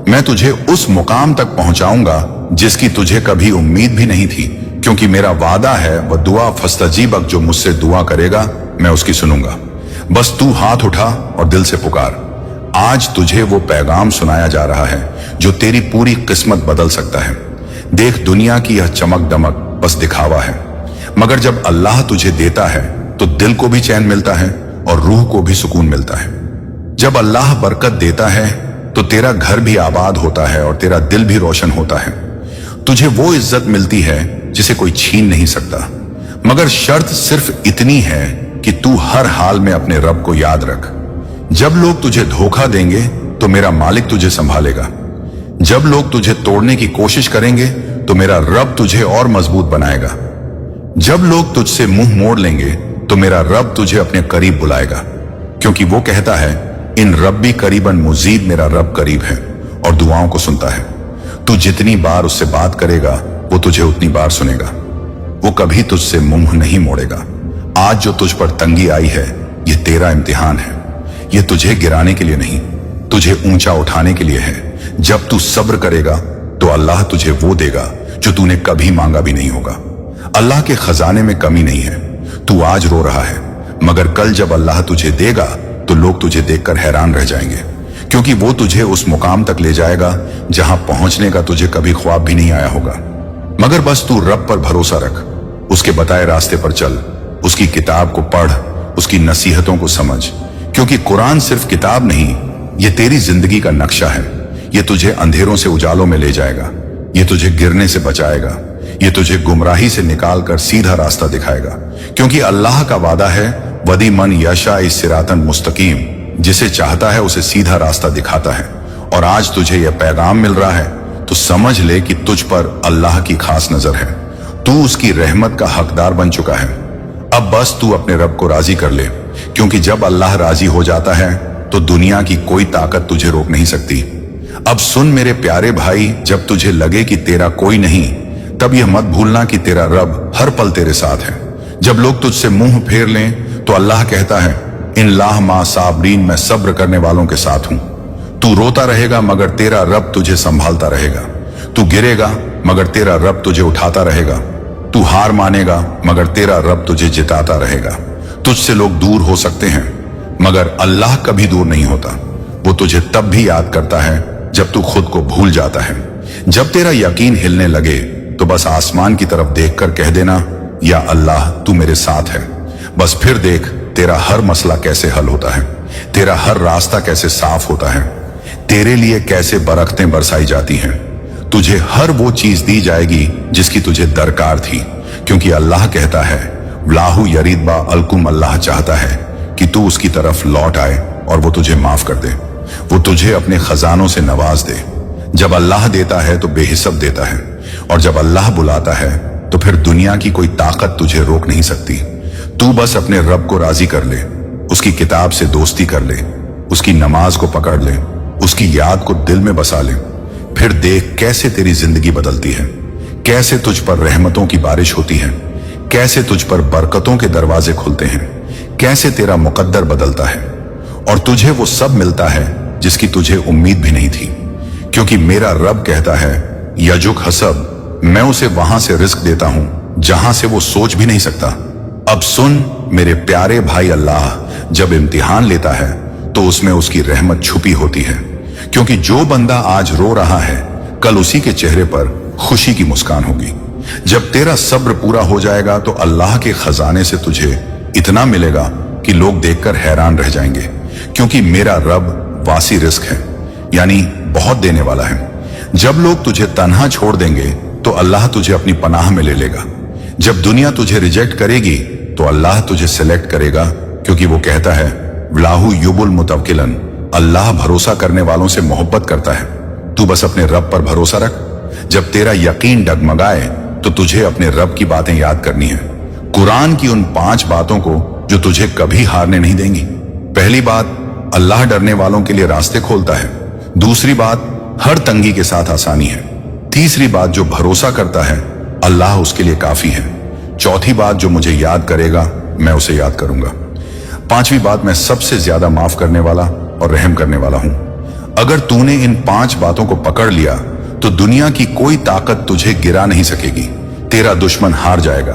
मैं तुझे उस मुकाम तक पहुंचाऊंगा जिसकी तुझे कभी उम्मीद भी नहीं थी, क्योंकि मेरा वादा है वह दुआ फस्तजीबक, जो मुझसे दुआ करेगा मैं उसकी सुनूंगा। बस तू हाथ उठा और दिल से पुकार। आज तुझे वो पैगाम सुनाया जा रहा है जो तेरी पूरी किस्मत बदल सकता है। देख, दुनिया की यह चमक दमक बस दिखावा है, मगर जब अल्लाह तुझे देता है तो दिल को भी चैन मिलता है और रूह को भी सुकून मिलता है। जब अल्लाह बरकत देता है तो तेरा घर भी आबाद होता है और तेरा दिल भी रोशन होता है। तुझे वो इज्जत मिलती है जिसे कोई छीन नहीं सकता, मगर शर्त सिर्फ इतनी है कि तू हर हाल में अपने रब को याद रख। जब लोग तुझे धोखा देंगे तो मेरा मालिक तुझे संभालेगा। जब लोग तुझे तोड़ने की कोशिश करेंगे तो मेरा रब तुझे और मजबूत बनाएगा। जब लोग तुझसे मुंह मोड़ लेंगे तो मेरा रब तुझे अपने करीब बुलाएगा, क्योंकि वो कहता है, इन रब्बी करीबन मुजीब, मेरा रब करीब है और दुआओं को सुनता है। तू जितनी बार उससे बात करेगा वो तुझे उतनी बार सुनेगा। वो कभी तुझसे मुंह नहीं मोड़ेगा। आज जो तुझ पर तंगी आई है ये तेरा इम्तिहान है। ये तुझे गिराने के लिए नहीं, तुझे ऊंचा उठाने के लिए है। जब तू सब्र करेगा तो अल्लाह तुझे वो देगा जो तूने कभी मांगा भी नहीं होगा। अल्लाह के खजाने में कमी नहीं है। तू आज रो रहा है, मगर कल जब अल्लाह तुझे देगा तो लोग तुझे देखकर हैरान रह जाएंगे, क्योंकि वो तुझे उस मुकाम तक ले जाएगा जहां पहुंचने का तुझे कभी ख्वाब भी नहीं आया होगा। मगर बस तू रब पर भरोसा रख, उसके बताए रास्ते पर चल, उसकी किताब को पढ़, उसकी नसीहतों को समझ, क्योंकि कुरान सिर्फ किताब नहीं, ये तेरी जिंदगी का नक्शा है। ये तुझे अंधेरों से उजालों में ले जाएगा, ये तुझे गिरने से बचाएगा, ये तुझे गुमराही से निकाल कर सीधा रास्ता दिखाएगा, क्योंकि अल्लाह का वादा है, वदी मन यशा इस सिरातन मुस्तकीम, जिसे चाहता है उसे सीधा रास्ता दिखाता है। और आज तुझे यह पैगाम मिल रहा है तो समझ ले कि तुझ पर अल्लाह की खास नजर है। तू उसकी रहमत का हकदार बन चुका है। अब बस तू अपने रब को राजी कर ले, क्योंकि जब अल्लाह राजी हो जाता है तो दुनिया की कोई ताकत तुझे रोक नहीं सकती। अब सुन मेरे प्यारे भाई, जब तुझे लगे कि तेरा कोई नहीं, तब यह मत भूलना कि तेरा रब हर पल तेरे साथ है। जब लोग तुझसे मुंह फेर लें तो अल्लाह कहता है, इन लाह मा साबरीन, मैं सब्र करने वालों के साथ हूं। तू रोता रहेगा मगर तेरा रब तुझे संभालता रहेगा। तू गिरेगा मगर तेरा रब तुझे उठाता रहेगा। तू हार मानेगा मगर तेरा रब तुझे जिताता रहेगा। तुझसे लोग दूर हो सकते हैं मगर अल्लाह कभी दूर नहीं होता। वो तुझे तब भी याद करता है जब तू खुद को भूल जाता है। जब तेरा यकीन हिलने लगे तो बस आसमान की तरफ देखकर कह देना, या अल्लाह तू मेरे साथ है। बस फिर देख तेरा हर मसला कैसे हल होता है, तेरा हर रास्ता कैसे साफ होता है, तेरे लिए कैसे बरकतें बरसाई जाती हैं। तुझे हर वो चीज दी जाएगी जिसकी तुझे दरकार थी, क्योंकि अल्लाह कहता है, लाहू यरीदबा अलकुम, अल्लाह चाहता है कि तू उसकी तरफ लौट आए और वो तुझे माफ कर दे। वो तुझे अपने खजानों से नवाज दे। जब अल्लाह देता है तो बेहिसाब देता है, और जब अल्लाह बुलाता है तो फिर दुनिया की कोई ताकत तुझे रोक नहीं सकती। तू बस अपने रब को राजी कर ले, उसकी किताब से दोस्ती कर ले, उसकी नमाज को पकड़ ले, उसकी याद को दिल में बसा ले। फिर देख कैसे तेरी जिंदगी बदलती है, कैसे तुझ पर रहमतों की बारिश होती है, कैसे तुझ पर बरकतों के दरवाजे खुलते हैं, कैसे तेरा मुकद्दर बदलता है और तुझे वो सब मिलता है जिसकी तुझे उम्मीद भी नहीं थी। क्योंकि मेरा रब कहता है, यजुक हसब, मैं उसे वहां से रिस्क देता हूं जहां से वो सोच भी नहीं सकता। अब सुन मेरे प्यारे भाई, अल्लाह जब इम्तिहान लेता है तो उसमें उसकी रहमत छुपी होती है, क्योंकि जो बंदा आज रो रहा है कल उसी के चेहरे पर खुशी की मुस्कान होगी। जब तेरा सब्र पूरा हो जाएगा तो अल्लाह के खजाने से तुझे इतना मिलेगा कि लोग देखकर हैरान रह जाएंगे, क्योंकि मेरा रब वासी रिस्क है, यानी बहुत देने वाला है। जब लोग तुझे तन्हा छोड़ देंगे तो अल्लाह तुझे अपनी पनाह में ले लेगा। जब दुनिया तुझे रिजेक्ट करेगी तो अल्लाह तुझे सिलेक्ट करेगा, क्योंकि वो कहता है, लाहू युबुल मुतवक्किलन, अल्लाह भरोसा करने वालों से मोहब्बत करता है। तू बस अपने रब पर भरोसा रख। जब तेरा यकीन डगमगाए तो तुझे अपने रब की बातें याद करनी है, कुरान की उन 5 बातों को जो तुझे कभी हारने नहीं देंगी। पहली बात, अल्लाह डरने वालों के लिए रास्ते खोलता है। दूसरी बात, हर तंगी के साथ आसानी है। तीसरी बात, जो भरोसा करता है अल्लाह उसके लिए काफी है। चौथी बात, जो मुझे याद करेगा मैं उसे याद करूंगा। पांचवी बात, मैं सबसे ज्यादा माफ करने वाला और रहम करने वाला हूं। अगर तूने इन 5 बातों को पकड़ लिया तो दुनिया की कोई ताकत तुझे गिरा नहीं सकेगी। तेरा दुश्मन हार जाएगा,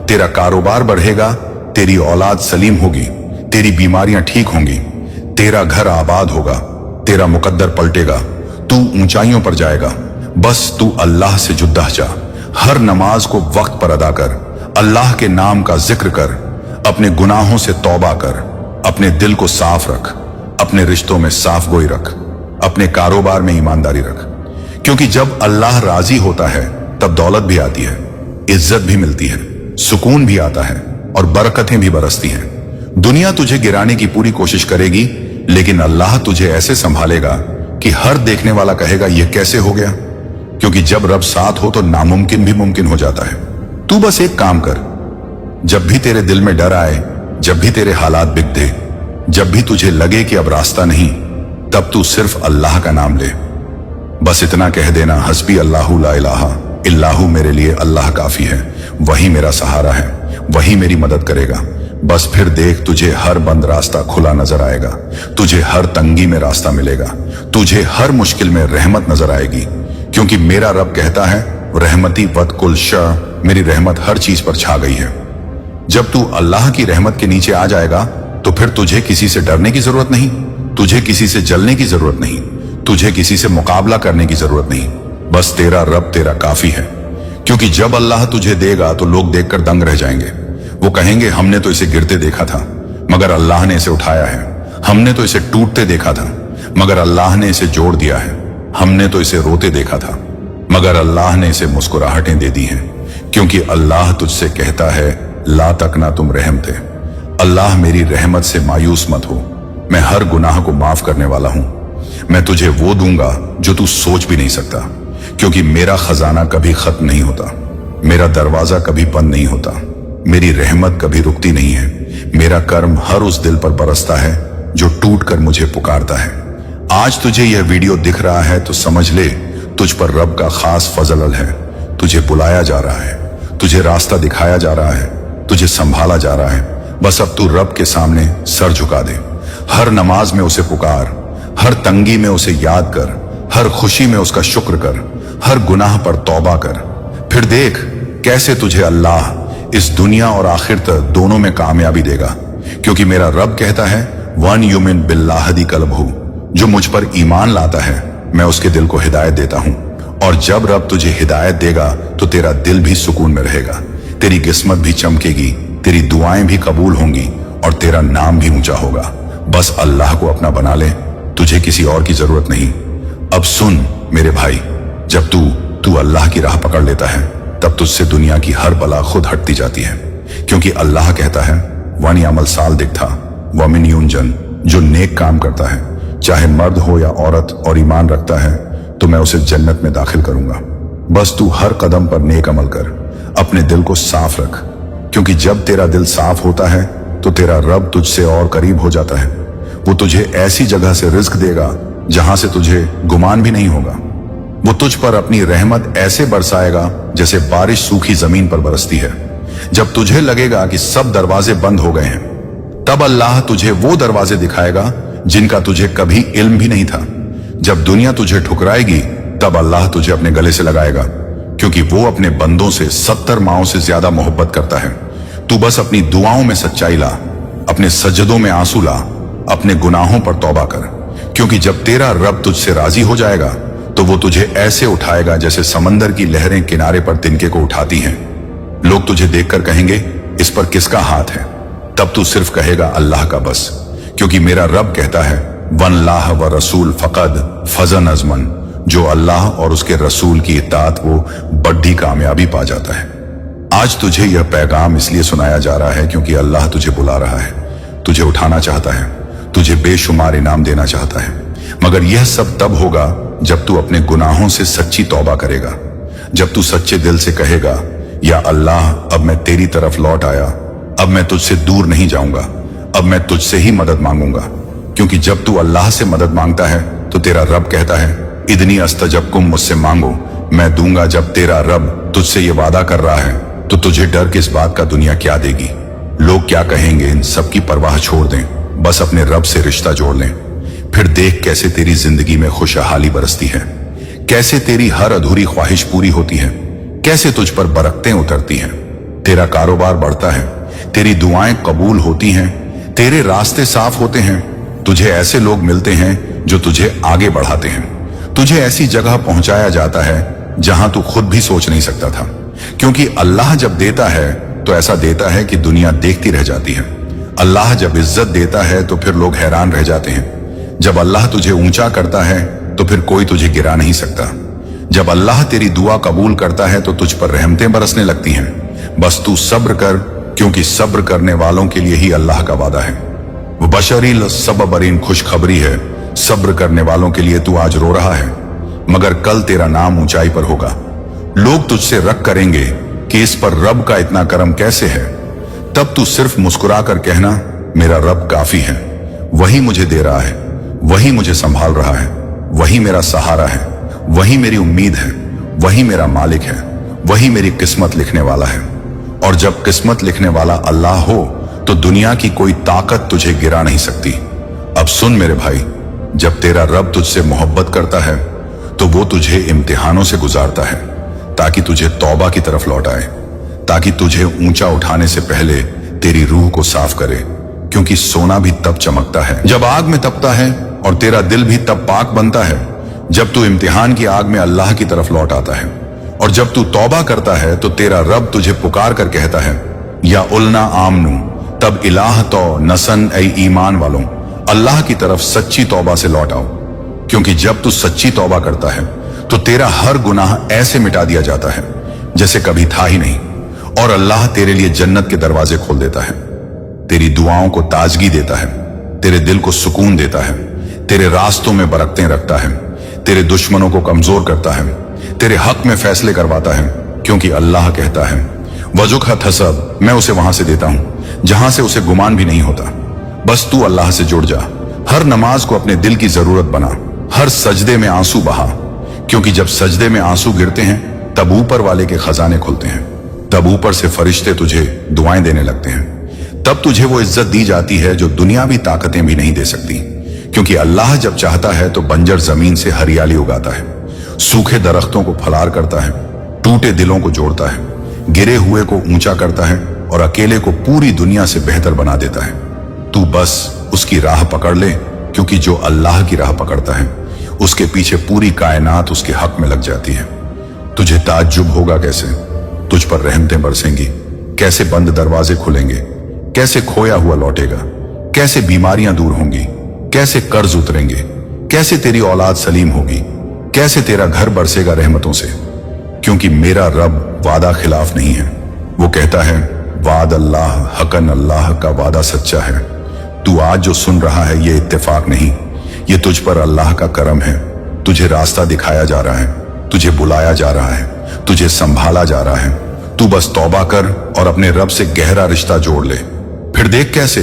तेरा कारोबार बढ़ेगा, तेरी औलाद सलीम होगी, तेरी बीमारियां ठीक होंगी, तेरा घर आबाद होगा, तेरा मुकद्दर पलटेगा, तू ऊंचाइयों पर जाएगा। बस तू अल्लाह से जुदा जा। हर नमाज को वक्त पर अदा कर, अल्लाह के नाम का जिक्र कर, अपने गुनाहों से तौबा कर, अपने दिल को साफ रख, अपने रिश्तों में साफ गोई रख, अपने कारोबार में ईमानदारी रख। क्योंकि जब अल्लाह राजी होता है तब दौलत भी आती है, इज्जत भी मिलती है, सुकून भी आता है और बरकतें भी बरसती हैं। दुनिया तुझे गिराने की पूरी कोशिश करेगी, लेकिन अल्लाह तुझे ऐसे संभालेगा कि हर देखने वाला कहेगा यह कैसे हो गया। क्योंकि जब रब साथ हो तो नामुमकिन भी मुमकिन हो जाता है। तू बस एक काम कर, जब भी तेरे दिल में डर आए, जब भी तेरे हालात बिगड़े, जब भी तुझे लगे कि अब रास्ता नहीं, तब तू सिर्फ अल्लाह का नाम ले। बस इतना कह देना, हस्बी अल्लाहु ला इलाहा इल्लाहु, मेरे लिए अल्लाह काफी है, वही मेरा सहारा है, वही मेरी मदद करेगा। बस फिर देख, तुझे हर बंद रास्ता खुला नजर आएगा, तुझे हर तंगी में रास्ता मिलेगा, तुझे हर मुश्किल में रहमत नजर आएगी। क्योंकि मेरा रब कहता है, रहमती वत कुल शय, मेरी रहमत हर चीज पर छा गई है। जब तू अल्लाह की रहमत के नीचे आ जाएगा तो फिर तुझे किसी से डरने की जरूरत नहीं, तुझे किसी से जलने की जरूरत नहीं, तुझे किसी से मुकाबला करने की जरूरत नहीं। बस तेरा रब तेरा काफी है। क्योंकि जब अल्लाह तुझे देगा तो लोग देखकर दंग रह जाएंगे। वो कहेंगे, हमने तो इसे गिरते देखा था मगर अल्लाह ने इसे उठाया है, हमने तो इसे टूटते देखा था मगर अल्लाह ने इसे जोड़ दिया है, हमने तो इसे रोते देखा था मगर अल्लाह ने इसे मुस्कुराहटें दे दी हैं। क्योंकि अल्लाह तुझसे कहता है, ला तकना तुम रहम थे। अल्लाह मेरी रहमत से मायूस मत हो, मैं हर गुनाह को माफ करने वाला हूं। मैं तुझे वो दूंगा जो तू सोच भी नहीं सकता। क्योंकि मेरा खजाना कभी खत्म नहीं होता, मेरा दरवाजा कभी बंद नहीं होता, मेरी रहमत कभी रुकती नहीं है। मेरा कर्म हर उस दिल पर बरसता है जो टूट कर मुझे पुकारता है। आज तुझे यह वीडियो दिख रहा है तो समझ ले, तुझ पर रब का खास फजल है। तुझे बुलाया जा रहा है, तुझे रास्ता दिखाया जा रहा है, तुझे संभाला जा रहा है। बस अब तू रब के सामने सर झुका दे। हर नमाज में उसे पुकार, हर तंगी में उसे याद कर, हर खुशी में उसका शुक्र कर, हर गुनाह पर तौबा कर। फिर देख कैसे तुझे अल्लाह इस दुनिया और आखिरत दोनों में कामयाबी देगा। क्योंकि मेरा रब कहता है, वन युमिन बिल्लाहदी कल्बहु, जो मुझ पर ईमान लाता है मैं उसके दिल को हिदायत देता हूं। और जब रब तुझे हिदायत देगा तो तेरा दिल भी सुकून में रहेगा, तेरी किस्मत भी चमकेगी, तेरी दुआएं भी कबूल होंगी और तेरा नाम भी ऊंचा होगा। बस अल्लाह को अपना बना ले, तुझे किसी और की जरूरत नहीं। अब सुन मेरे भाई, जब तू अल्लाह की राह पकड़ लेता है तब तुझसे दुनिया की हर बला खुद हटती जाती है। क्योंकि अल्लाह कहता है, वन अमल साल दिखता वमिन यूंजन, जो नेक काम करता है चाहे मर्द हो या औरत और ईमान रखता है तो मैं उसे जन्नत में दाखिल करूंगा। बस तू हर कदम पर नेक अमल कर, अपने दिल को साफ रख। क्योंकि जब तेरा दिल साफ होता है तो तेरा रब तुझसे और करीब हो जाता है। वो तुझे ऐसी जगह से रिज्क देगा जहां से तुझे गुमान भी नहीं होगा। वो तुझ पर अपनी रहमत ऐसे बरसाएगा जैसे बारिश सूखी जमीन पर बरसती है। जब तुझे लगेगा कि सब दरवाजे बंद हो गए हैं, तब अल्लाह तुझे वो दरवाजे दिखाएगा जिनका तुझे कभी इल्म भी नहीं था। जब दुनिया तुझे ठुकराएगी तब अल्लाह तुझे अपने गले से लगाएगा। क्योंकि वो अपने बंदों से 70 माओं से ज्यादा मोहब्बत करता है। तू बस अपनी दुआओं में सच्चाई ला, अपने सजदों में आंसू ला, अपने गुनाहों पर तौबा कर। क्योंकि जब तेरा रब तुझसे राजी हो जाएगा तो वो तुझे ऐसे उठाएगा जैसे समंदर की लहरें किनारे पर तिनके को उठाती हैं। लोग तुझे देखकर कहेंगे, इस पर किसका हाथ है? तब तू सिर्फ कहेगा, अल्लाह का बस। क्योंकि मेरा रब कहता है, वन लाह व रसूल फकद फजन अजमन, जो अल्लाह और उसके रसूल की इताअत वो बड़ी कामयाबी पा जाता है। आज तुझे यह पैगाम इसलिए सुनाया जा रहा है क्योंकि अल्लाह तुझे बुला रहा है, तुझे उठाना चाहता है, तुझे बेशुमार इनाम देना चाहता है, मगर यह सब तब होगा जब तू अपने गुनाहों से सच्ची तौबा करेगा, जब तू सच्चे दिल से कहेगा, या अल्लाह अब मैं तेरी तरफ लौट आया, अब मैं तुझसे दूर नहीं जाऊंगा, अब मैं तुझसे ही मदद मांगूंगा। क्योंकि जब तू अल्लाह से मदद मांगता है तो तेरा रब कहता है, इदनी अस्तजबकुम, मुझसे मांगो मैं दूंगा। जब तेरा रब तुझसे ये वादा कर रहा है तो तुझे डर किस बात का दुनिया क्या देगी, लोग क्या कहेंगे, इन सब की परवाह छोड़ दें, बस अपने रब से रिश्ता जोड़ लें। फिर देख कैसे तेरी जिंदगी में खुशहाली बरसती है, कैसे तेरी हर अधूरी ख्वाहिश पूरी होती है, कैसे तुझ पर बरकतें उतरती हैं, तेरा कारोबार बढ़ता है, तेरी दुआएं कबूल होती हैं, तेरे रास्ते साफ होते हैं, तुझे ऐसे लोग मिलते हैं जो तुझे आगे बढ़ाते हैं, तुझे ऐसी जगह पहुंचाया जाता है जहां तू खुद भी सोच नहीं सकता था। क्योंकि अल्लाह जब देता है तो ऐसा देता है कि दुनिया देखती रह जाती है। अल्लाह जब इज्जत देता है तो फिर लोग हैरान रह जाते हैं। जब अल्लाह तुझे ऊंचा करता है तो फिर कोई तुझे गिरा नहीं सकता। जब अल्लाह तेरी दुआ कबूल करता है तो तुझ पर रहमतें बरसने लगती हैं। बस तू सब्र कर, क्योंकि सब्र करने वालों के लिए ही अल्लाह का वादा है। वो बशरी सबबरीन खुशखबरी है, सब्र करने वालों के लिए तू आज रो रहा है, मगर कल तेरा नाम ऊंचाई पर होगा। लोग तुझसे रक करेंगे कि इस पर रब का इतना करम कैसे है, तब तू सिर्फ मुस्कुरा कर कहना, मेरा रब काफी है, वही मुझे दे रहा है, वही मुझे संभाल रहा है, वही मेरा सहारा है, वही मेरी उम्मीद है, वही मेरा मालिक है, वही मेरी किस्मत लिखने वाला है। और जब किस्मत लिखने वाला अल्लाह हो तो दुनिया की कोई ताकत तुझे गिरा नहीं सकती। अब सुन मेरे भाई, जब तेरा रब तुझसे मोहब्बत करता है तो वो तुझे इम्तिहानों से गुजारता है ताकि तुझे तौबा की तरफ लौट आए, ताकि तुझे ऊंचा उठाने से पहले तेरी रूह को साफ करे। क्योंकि सोना भी तब चमकता है जब आग में तपता है, और तेरा दिल भी तब पाक बनता है जब तू इम्तिहान की आग में अल्लाह की तरफ लौट आता है। और जब तू तौबा करता है तो तेरा रब तुझे पुकार कर कहता है, या उलना आमनू, तब इलाह तो नसन ऐ ईमान वालों, अल्लाह की तरफ सच्ची तौबा से लौट आओ। क्योंकि जब तू सच्ची तौबा करता है तो तेरा हर गुनाह ऐसे मिटा दिया जाता है जैसे कभी था ही नहीं, और अल्लाह तेरे लिए जन्नत के दरवाजे खोल देता है, तेरी दुआओं को ताजगी देता है, तेरे दिल को सुकून देता है, तेरे रास्तों में बरकतें रखता है, तेरे दुश्मनों को कमजोर करता है, तेरे हक में फैसले करवाता है। क्योंकि अल्लाह कहता है, वजुक हसब, मैं उसे वहां से देता हूं जहां से उसे गुमान भी नहीं होता। बस तू अल्लाह से जुड़ जा, हर नमाज को अपने दिल की जरूरत बना, हर सजदे में आंसू बहा। क्योंकि जब सजदे में आंसू गिरते हैं तब ऊपर वाले के खजाने खुलते हैं, तब ऊपर से फरिश्ते तुझे दुआएं देने लगते हैं, तब तुझे वो इज्जत दी जाती है जो दुनियावी ताकतें भी नहीं दे सकती। क्योंकि अल्लाह जब चाहता है तो बंजर जमीन से हरियाली उगाता है, सूखे दरख्तों को फलार करता है, टूटे दिलों को जोड़ता है, गिरे हुए को ऊंचा करता है, और अकेले को पूरी दुनिया से बेहतर बना देता है। तू बस उसकी राह पकड़ ले, क्योंकि जो अल्लाह की राह पकड़ता है उसके पीछे पूरी कायनात उसके हक में लग जाती है। तुझे ताज्जुब होगा कैसे तुझ पर रहमतें बरसेंगी, कैसे बंद दरवाजे खुलेंगे, कैसे खोया हुआ लौटेगा, कैसे बीमारियां दूर होंगी, कैसे कर्ज उतरेंगे, कैसे तेरी औलाद सलीम होगी, कैसे तेरा घर बरसेगा रहमतों से। क्योंकि मेरा रब वादा खिलाफ नहीं है, वो कहता है, वाद अल्लाह हकन, अल्लाह का वादा सच्चा है। तू आज जो सुन रहा है ये इत्तेफाक नहीं, ये तुझ पर अल्लाह का करम है। तुझे रास्ता दिखाया जा रहा है, तुझे बुलाया जा रहा है, तुझे संभाला जा रहा है। तू बस तौबा कर और अपने रब से गहरा रिश्ता जोड़ ले, फिर देख कैसे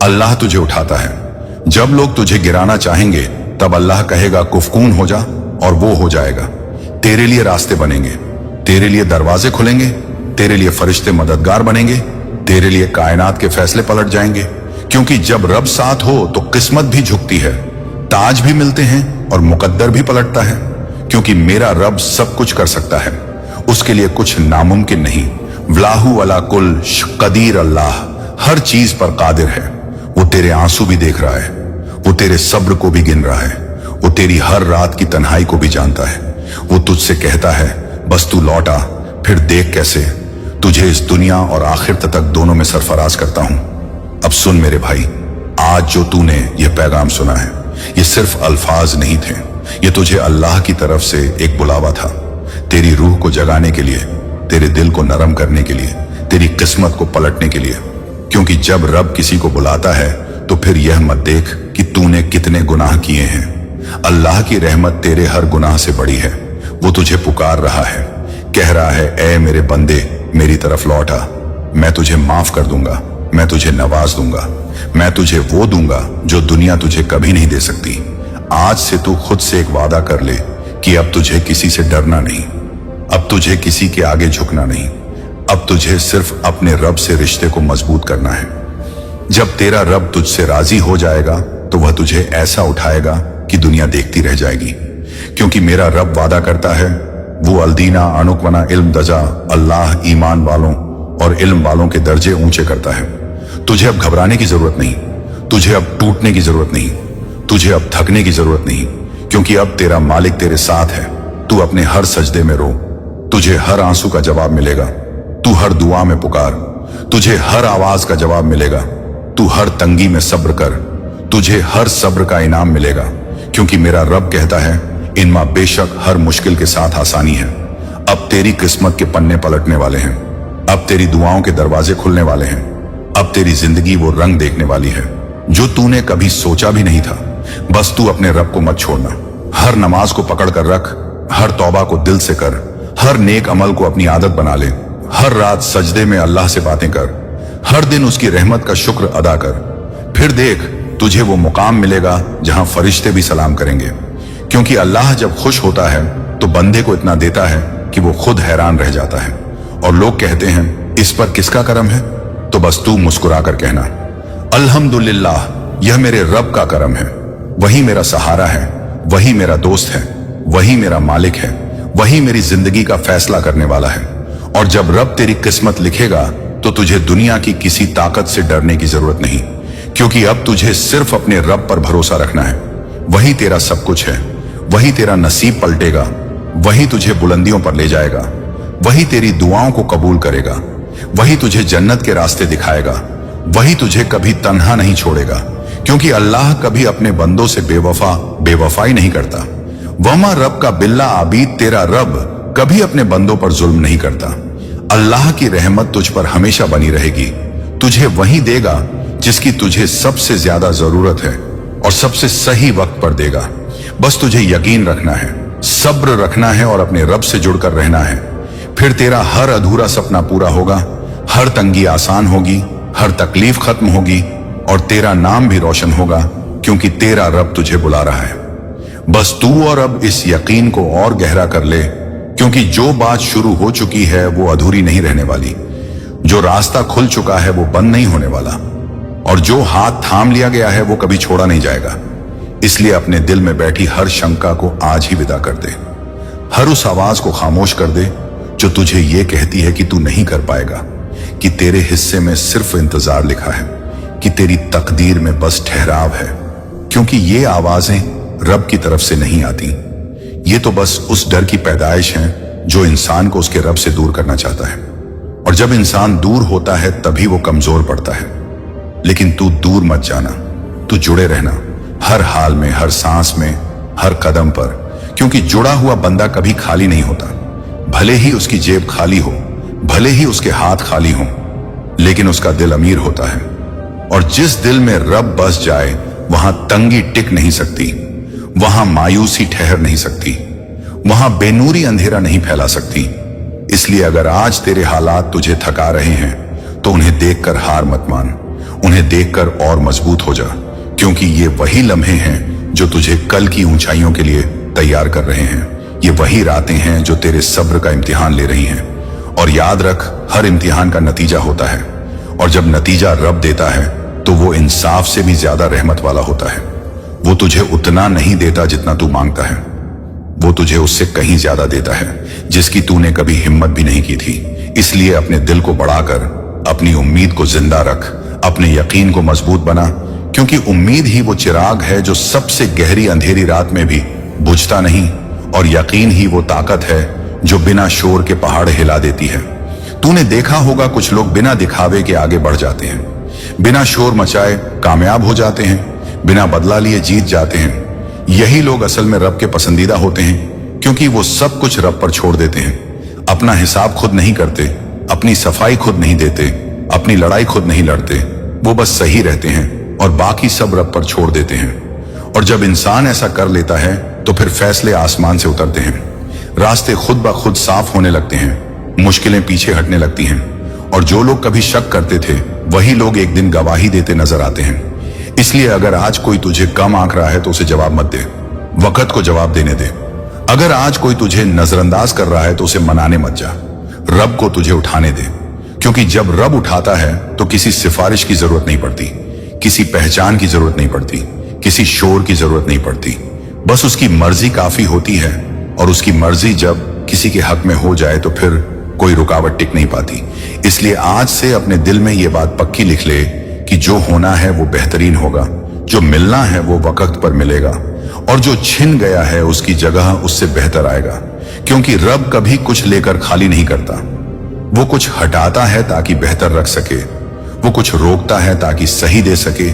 अल्लाह तुझे उठाता है। जब लोग तुझे गिराना चाहेंगे तब अल्लाह कहेगा कुफकून हो जा, और वो हो जाएगा। तेरे लिए रास्ते बनेंगे, तेरे लिए दरवाजे खुलेंगे, तेरे लिए फरिश्ते मददगार बनेंगे, तेरे लिए कायनात के फैसले पलट जाएंगे। क्योंकि जब रब साथ हो तो किस्मत भी झुकती है, ताज भी मिलते हैं और मुकद्दर भी पलटता है। क्योंकि मेरा रब सब कुछ कर सकता है, उसके लिए कुछ नामुमकिन नहीं। वलाहु वला कुल कदीर, अल्लाह हर चीज पर कादिर है। वो तेरे आंसू भी देख रहा है, वो तेरे सब्र को भी गिन रहा है, वो तेरी हर रात की तन्हाई को भी जानता है। वो तुझसे कहता है, बस तू लौटा, फिर देख कैसे तुझे इस दुनिया और आखिरत तक दोनों में सरफराज करता हूं। अब सुन मेरे भाई, आज जो तूने यह पैगाम सुना है ये सिर्फ अल्फाज नहीं थे, ये तुझे अल्लाह की तरफ से एक बुलावा था, तेरी रूह को जगाने के लिए, तेरे दिल को नरम करने के लिए, तेरी किस्मत को पलटने के लिए। क्योंकि जब रब किसी को बुलाता है तो फिर यह मत देख कि तूने कितने गुनाह किए हैं। अल्लाह की रहमत तेरे हर गुनाह से बड़ी है। वो तुझे पुकार रहा है, कह रहा है, ऐ मेरे बंदे मेरी तरफ लौट आ, मैं तुझे माफ कर दूंगा, मैं तुझे नवाज दूंगा, मैं तुझे वो दूंगा जो दुनिया तुझे कभी नहीं दे सकती। आज से तू खुद से एक वादा कर ले कि अब तुझे किसी से डरना नहीं, अब तुझे किसी के आगे झुकना नहीं, अब तुझे सिर्फ अपने रब से रिश्ते को मजबूत करना है। जब तेरा रब तुझसे राजी हो जाएगा तो वह तुझे ऐसा उठाएगा कि दुनिया देखती रह जाएगी, क्योंकि मेरा रब वादा करता है, वो अलदीना अणुकवना इल्म दजा, अल्लाह ईमान वालों और इल्म वालों के दर्जे ऊंचे करता है। तुझे अब घबराने की जरूरत नहीं, तुझे अब टूटने की जरूरत नहीं, तुझे अब थकने की जरूरत नहीं, क्योंकि अब तेरा मालिक तेरे साथ है। तू अपने हर सजदे में रो, तुझे हर आंसू का जवाब मिलेगा। तू हर दुआ में पुकार, तुझे हर आवाज का जवाब मिलेगा। तू हर तंगी में सब्र कर, तुझे हर सब्र का इनाम मिलेगा, क्योंकि मेरा रब कहता है, इनमें बेशक हर मुश्किल के साथ आसानी है। अब तेरी किस्मत के पन्ने पलटने वाले हैं, अब तेरी दुआओं के दरवाजे खुलने वाले हैं, अब तेरी जिंदगी वो रंग देखने वाली है जो तूने कभी सोचा भी नहीं था। बस तू अपने रब को मत छोड़ना। हर नमाज को पकड़ कर रख, हर तौबा को दिल से कर, हर नेक अमल को अपनी आदत बना ले, हर रात सजदे में अल्लाह से बातें कर, हर दिन उसकी रहमत का शुक्र अदा कर। फिर देख, तुझे वो मुकाम मिलेगा जहां फरिश्ते भी सलाम करेंगे, क्योंकि अल्लाह जब खुश होता है तो बंदे को इतना देता है कि वो खुद हैरान रह जाता है। और लोग कहते हैं, इस पर किसका करम है? तो बस तू मुस्कुरा कर कहना, अल्हम्दुलिल्लाह, यह मेरे रब का करम है। वही मेरा सहारा है, वही मेरा दोस्त है, वही मेरा मालिक है, वही मेरी जिंदगी का फैसला करने वाला है। और जब रब तेरी किस्मत लिखेगा तो तुझे दुनिया की किसी ताकत से डरने की जरूरत नहीं, क्योंकि अब तुझे सिर्फ अपने रब पर भरोसा रखना है। वही तेरा सब कुछ है, वही तेरा नसीब पलटेगा, वही तुझे बुलंदियों पर ले जाएगा, वही तेरी दुआओं को कबूल करेगा, वही तुझे जन्नत के रास्ते दिखाएगा, वही तुझे कभी तन्हा नहीं छोड़ेगा, क्योंकि अल्लाह कभी अपने बंदों से बेवफाई नहीं करता। वमा रब का बिल्ला आबीद, तेरा रब कभी अपने बंदों पर जुल्म नहीं करता। अल्लाह की रहमत तुझ पर हमेशा बनी रहेगी। तुझे वही देगा जिसकी तुझे सबसे ज्यादा जरूरत है और सबसे सही वक्त पर देगा। बस तुझे यकीन रखना है, सब्र रखना है और अपने रब से जुड़कर रहना है। फिर तेरा हर अधूरा सपना पूरा होगा, हर तंगी आसान होगी, हर तकलीफ खत्म होगी और तेरा नाम भी रोशन होगा, क्योंकि तेरा रब तुझे बुला रहा है। बस तू और अब इस यकीन को और गहरा कर ले, क्योंकि जो बात शुरू हो चुकी है वो अधूरी नहीं रहने वाली, जो रास्ता खुल चुका है वो बंद नहीं होने वाला, और जो हाथ थाम लिया गया है वो कभी छोड़ा नहीं जाएगा। इसलिए अपने दिल में बैठी हर शंका को आज ही विदा कर दे, हर उस आवाज को खामोश कर दे जो तुझे ये कहती है कि तू नहीं कर पाएगा, कि तेरे हिस्से में सिर्फ इंतजार लिखा है, कि तेरी तकदीर में बस ठहराव है। क्योंकि ये आवाजें रब की तरफ से नहीं आती, ये तो बस उस डर की पैदाइश है जो इंसान को उसके रब से दूर करना चाहता है। और जब इंसान दूर होता है तभी वो कमजोर पड़ता है। लेकिन तू दूर मत जाना, तू जुड़े रहना, हर हाल में, हर सांस में, हर कदम पर, क्योंकि जुड़ा हुआ बंदा कभी खाली नहीं होता। भले ही उसकी जेब खाली हो, भले ही उसके हाथ खाली हों, लेकिन उसका दिल अमीर होता है। और जिस दिल में रब बस जाए वहां तंगी टिक नहीं सकती, वहां मायूसी ठहर नहीं सकती, वहां बेनूरी अंधेरा नहीं फैला सकती। इसलिए अगर आज तेरे हालात तुझे थका रहे हैं तो उन्हें देखकर हार मत मान, उन्हें देखकर और मजबूत हो जा, क्योंकि ये वही लम्हे हैं जो तुझे कल की ऊंचाइयों के लिए तैयार कर रहे हैं। ये वही रातें हैं जो तेरे सब्र का इम्तिहान ले रही हैं। और याद रख, हर इम्तिहान का नतीजा होता है, और जब नतीजा रब देता है तो वो इंसाफ से भी ज्यादा रहमत वाला होता है। वो तुझे उतना नहीं देता जितना तू मांगता है, वो तुझे उससे कहीं ज्यादा देता है जिसकी तूने कभी हिम्मत भी नहीं की थी। इसलिए अपने दिल को बढ़ाकर अपनी उम्मीद को जिंदा रख, अपने यकीन को मजबूत बना, क्योंकि उम्मीद ही वो चिराग है जो सबसे गहरी अंधेरी रात में भी बुझता नहीं, और यकीन ही वो ताकत है जो बिना शोर के पहाड़ हिला देती है। तूने देखा होगा कुछ लोग बिना दिखावे के आगे बढ़ जाते हैं, बिना शोर मचाए कामयाब हो जाते हैं, बिना बदला लिए जीत जाते हैं। यही लोग असल में रब के पसंदीदा होते हैं, क्योंकि वो सब कुछ रब पर छोड़ देते हैं। अपना हिसाब खुद नहीं करते, अपनी सफाई खुद नहीं देते, अपनी लड़ाई खुद नहीं लड़ते, वो बस सही रहते हैं। और बाकी सब रब पर छोड़ देते हैं। और जब इंसान ऐसा कर लेता है तो फिर फैसले आसमान से उतरते हैं, रास्ते खुद ब खुद साफ होने लगते हैं, मुश्किलें पीछे हटने लगती हैं। और जो लोग कभी शक करते थे वही लोग एक दिन गवाही देते नजर आते हैं। इसलिए अगर आज कोई तुझे कम आंक रहा है तो उसे जवाब मत दे, वक्त को जवाब देने दे। अगर आज कोई तुझे नजरअंदाज कर रहा है तो उसे मनाने मत जा, रब को तुझे उठाने दे। क्योंकि जब रब उठाता है तो किसी सिफारिश की जरूरत नहीं पड़ती, किसी पहचान की जरूरत नहीं पड़ती, किसी शोर की जरूरत नहीं पड़ती। बस उसकी मर्जी काफी होती है, और उसकी मर्जी जब किसी के हक में हो जाए तो फिर कोई रुकावट टिक नहीं पाती। इसलिए आज से अपने दिल में ये बात पक्की लिख ले कि जो होना है वो बेहतरीन होगा, जो मिलना है वो वक्त पर मिलेगा, और जो छिन गया है उसकी जगह उससे बेहतर आएगा। क्योंकि रब कभी कुछ लेकर खाली नहीं करता, वो कुछ हटाता है ताकि बेहतर रख सके, वो कुछ रोकता है ताकि सही दे सके,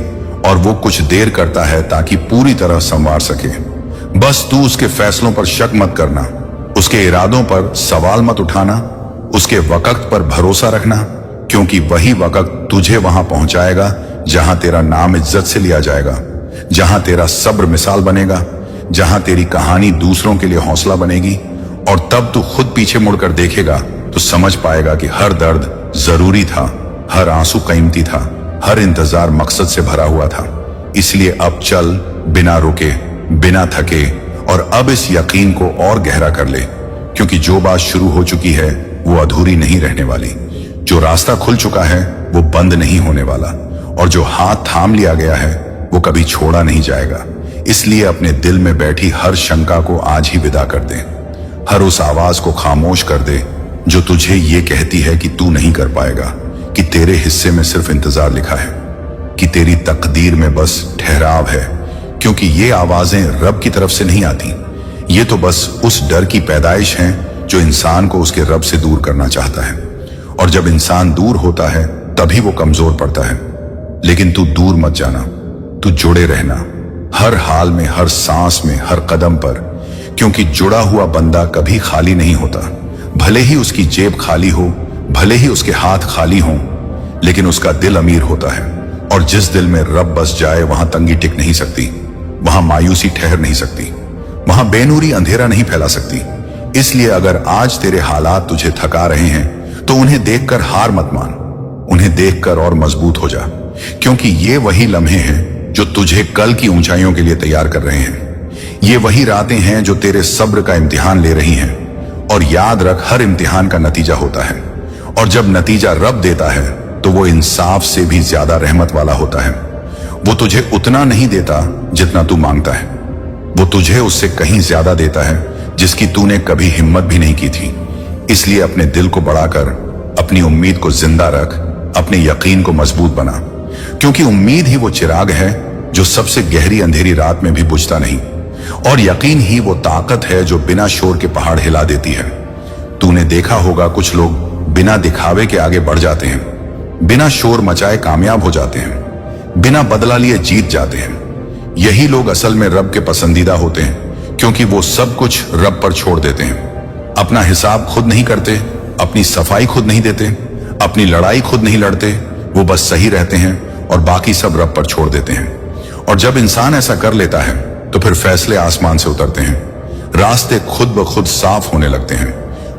और वो कुछ देर करता है ताकि पूरी तरह संवार सके। बस तू उसके फैसलों पर शक मत करना, उसके इरादों पर सवाल मत उठाना, उसके वक्त पर भरोसा रखना। क्योंकि वही वक्त तुझे वहां पहुंचाएगा जहां तेरा नाम इज्जत से लिया जाएगा, जहां तेरा सब्र मिसाल बनेगा, जहां तेरी कहानी दूसरों के लिए हौसला बनेगी। और तब तू खुद पीछे मुड़कर देखेगा तो समझ पाएगा कि हर दर्द जरूरी था, हर आंसू कीमती था, हर इंतजार मकसद से भरा हुआ था। इसलिए अब चल बिना रुके, बिना थके, और अब इस यकीन को और गहरा कर ले। क्योंकि जो बात शुरू हो चुकी है वो अधूरी नहीं रहने वाली, जो रास्ता खुल चुका है वो बंद नहीं होने वाला, और जो हाथ थाम लिया गया है वो कभी छोड़ा नहीं जाएगा। इसलिए अपने दिल में बैठी हर शंका को आज ही विदा कर दे, हर उस आवाज को खामोश कर दे जो तुझे ये कहती है कि तू नहीं कर पाएगा, कि तेरे हिस्से में सिर्फ इंतजार लिखा है, कि तेरी तकदीर में बस ठहराव है। क्योंकि ये आवाजें रब की तरफ से नहीं आती, ये तो बस उस डर की पैदाइश हैं जो इंसान को उसके रब से दूर करना चाहता है। और जब इंसान दूर होता है तभी वो कमजोर पड़ता है। लेकिन तू दूर मत जाना, तू जुड़े रहना, हर हाल में, हर सांस में, हर कदम पर। क्योंकि जुड़ा हुआ बंदा कभी खाली नहीं होता। भले ही उसकी जेब खाली हो, भले ही उसके हाथ खाली हों, लेकिन उसका दिल अमीर होता है। और जिस दिल में रब बस जाए वहां तंगी टिक नहीं सकती, वहां मायूसी ठहर नहीं सकती, वहां बेनूरी अंधेरा नहीं फैला सकती। इसलिए अगर आज तेरे हालात तुझे थका रहे हैं तो उन्हें देखकर हार मत मान, उन्हें देखकर और मजबूत हो जा। क्योंकि ये वही लम्हे हैं जो तुझे कल की ऊंचाइयों के लिए तैयार कर रहे हैं। ये वही रातें हैं जो तेरे सब्र का इम्तिहान ले रही हैं। और याद रख, हर इम्तिहान का नतीजा होता है, और जब नतीजा रब देता है तो वो इंसाफ से भी ज्यादा रहमत वाला होता है। वो तुझे उतना नहीं देता जितना तू मांगता है, वो तुझे उससे कहीं ज्यादा देता है जिसकी तूने कभी हिम्मत भी नहीं की थी। इसलिए अपने दिल को बढ़ाकर अपनी उम्मीद को जिंदा रख, अपने यकीन को मजबूत बना। क्योंकि उम्मीद ही वो चिराग है जो सबसे गहरी अंधेरी रात में भी बुझता नहीं, और यकीन ही वो ताकत है जो बिना शोर के पहाड़ हिला देती है। तूने देखा होगा कुछ लोग बिना दिखावे के आगे बढ़ जाते हैं, बिना शोर मचाए कामयाब हो जाते हैं, बिना बदला लिए जीत जाते हैं। यही लोग असल में रब के पसंदीदा होते हैं, क्योंकि वो सब कुछ रब पर छोड़ देते हैं। अपना हिसाब खुद नहीं करते, अपनी सफाई खुद नहीं देते, अपनी लड़ाई खुद नहीं लड़ते, वो बस सही रहते हैं और बाकी सब रब पर छोड़ देते हैं। और जब इंसान ऐसा कर लेता है तो फिर फैसले आसमान से उतरते हैं, रास्ते खुद ब खुद साफ होने लगते हैं,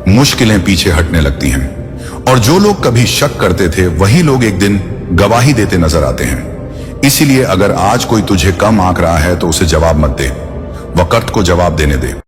मुश्किलें पीछे हटने लगती हैं। और जो लोग कभी शक करते थे वही लोग एक दिन गवाही देते नजर आते हैं। इसीलिए अगर आज कोई तुझे कम आंक रहा है तो उसे जवाब मत दे, वक्त को जवाब देने दे।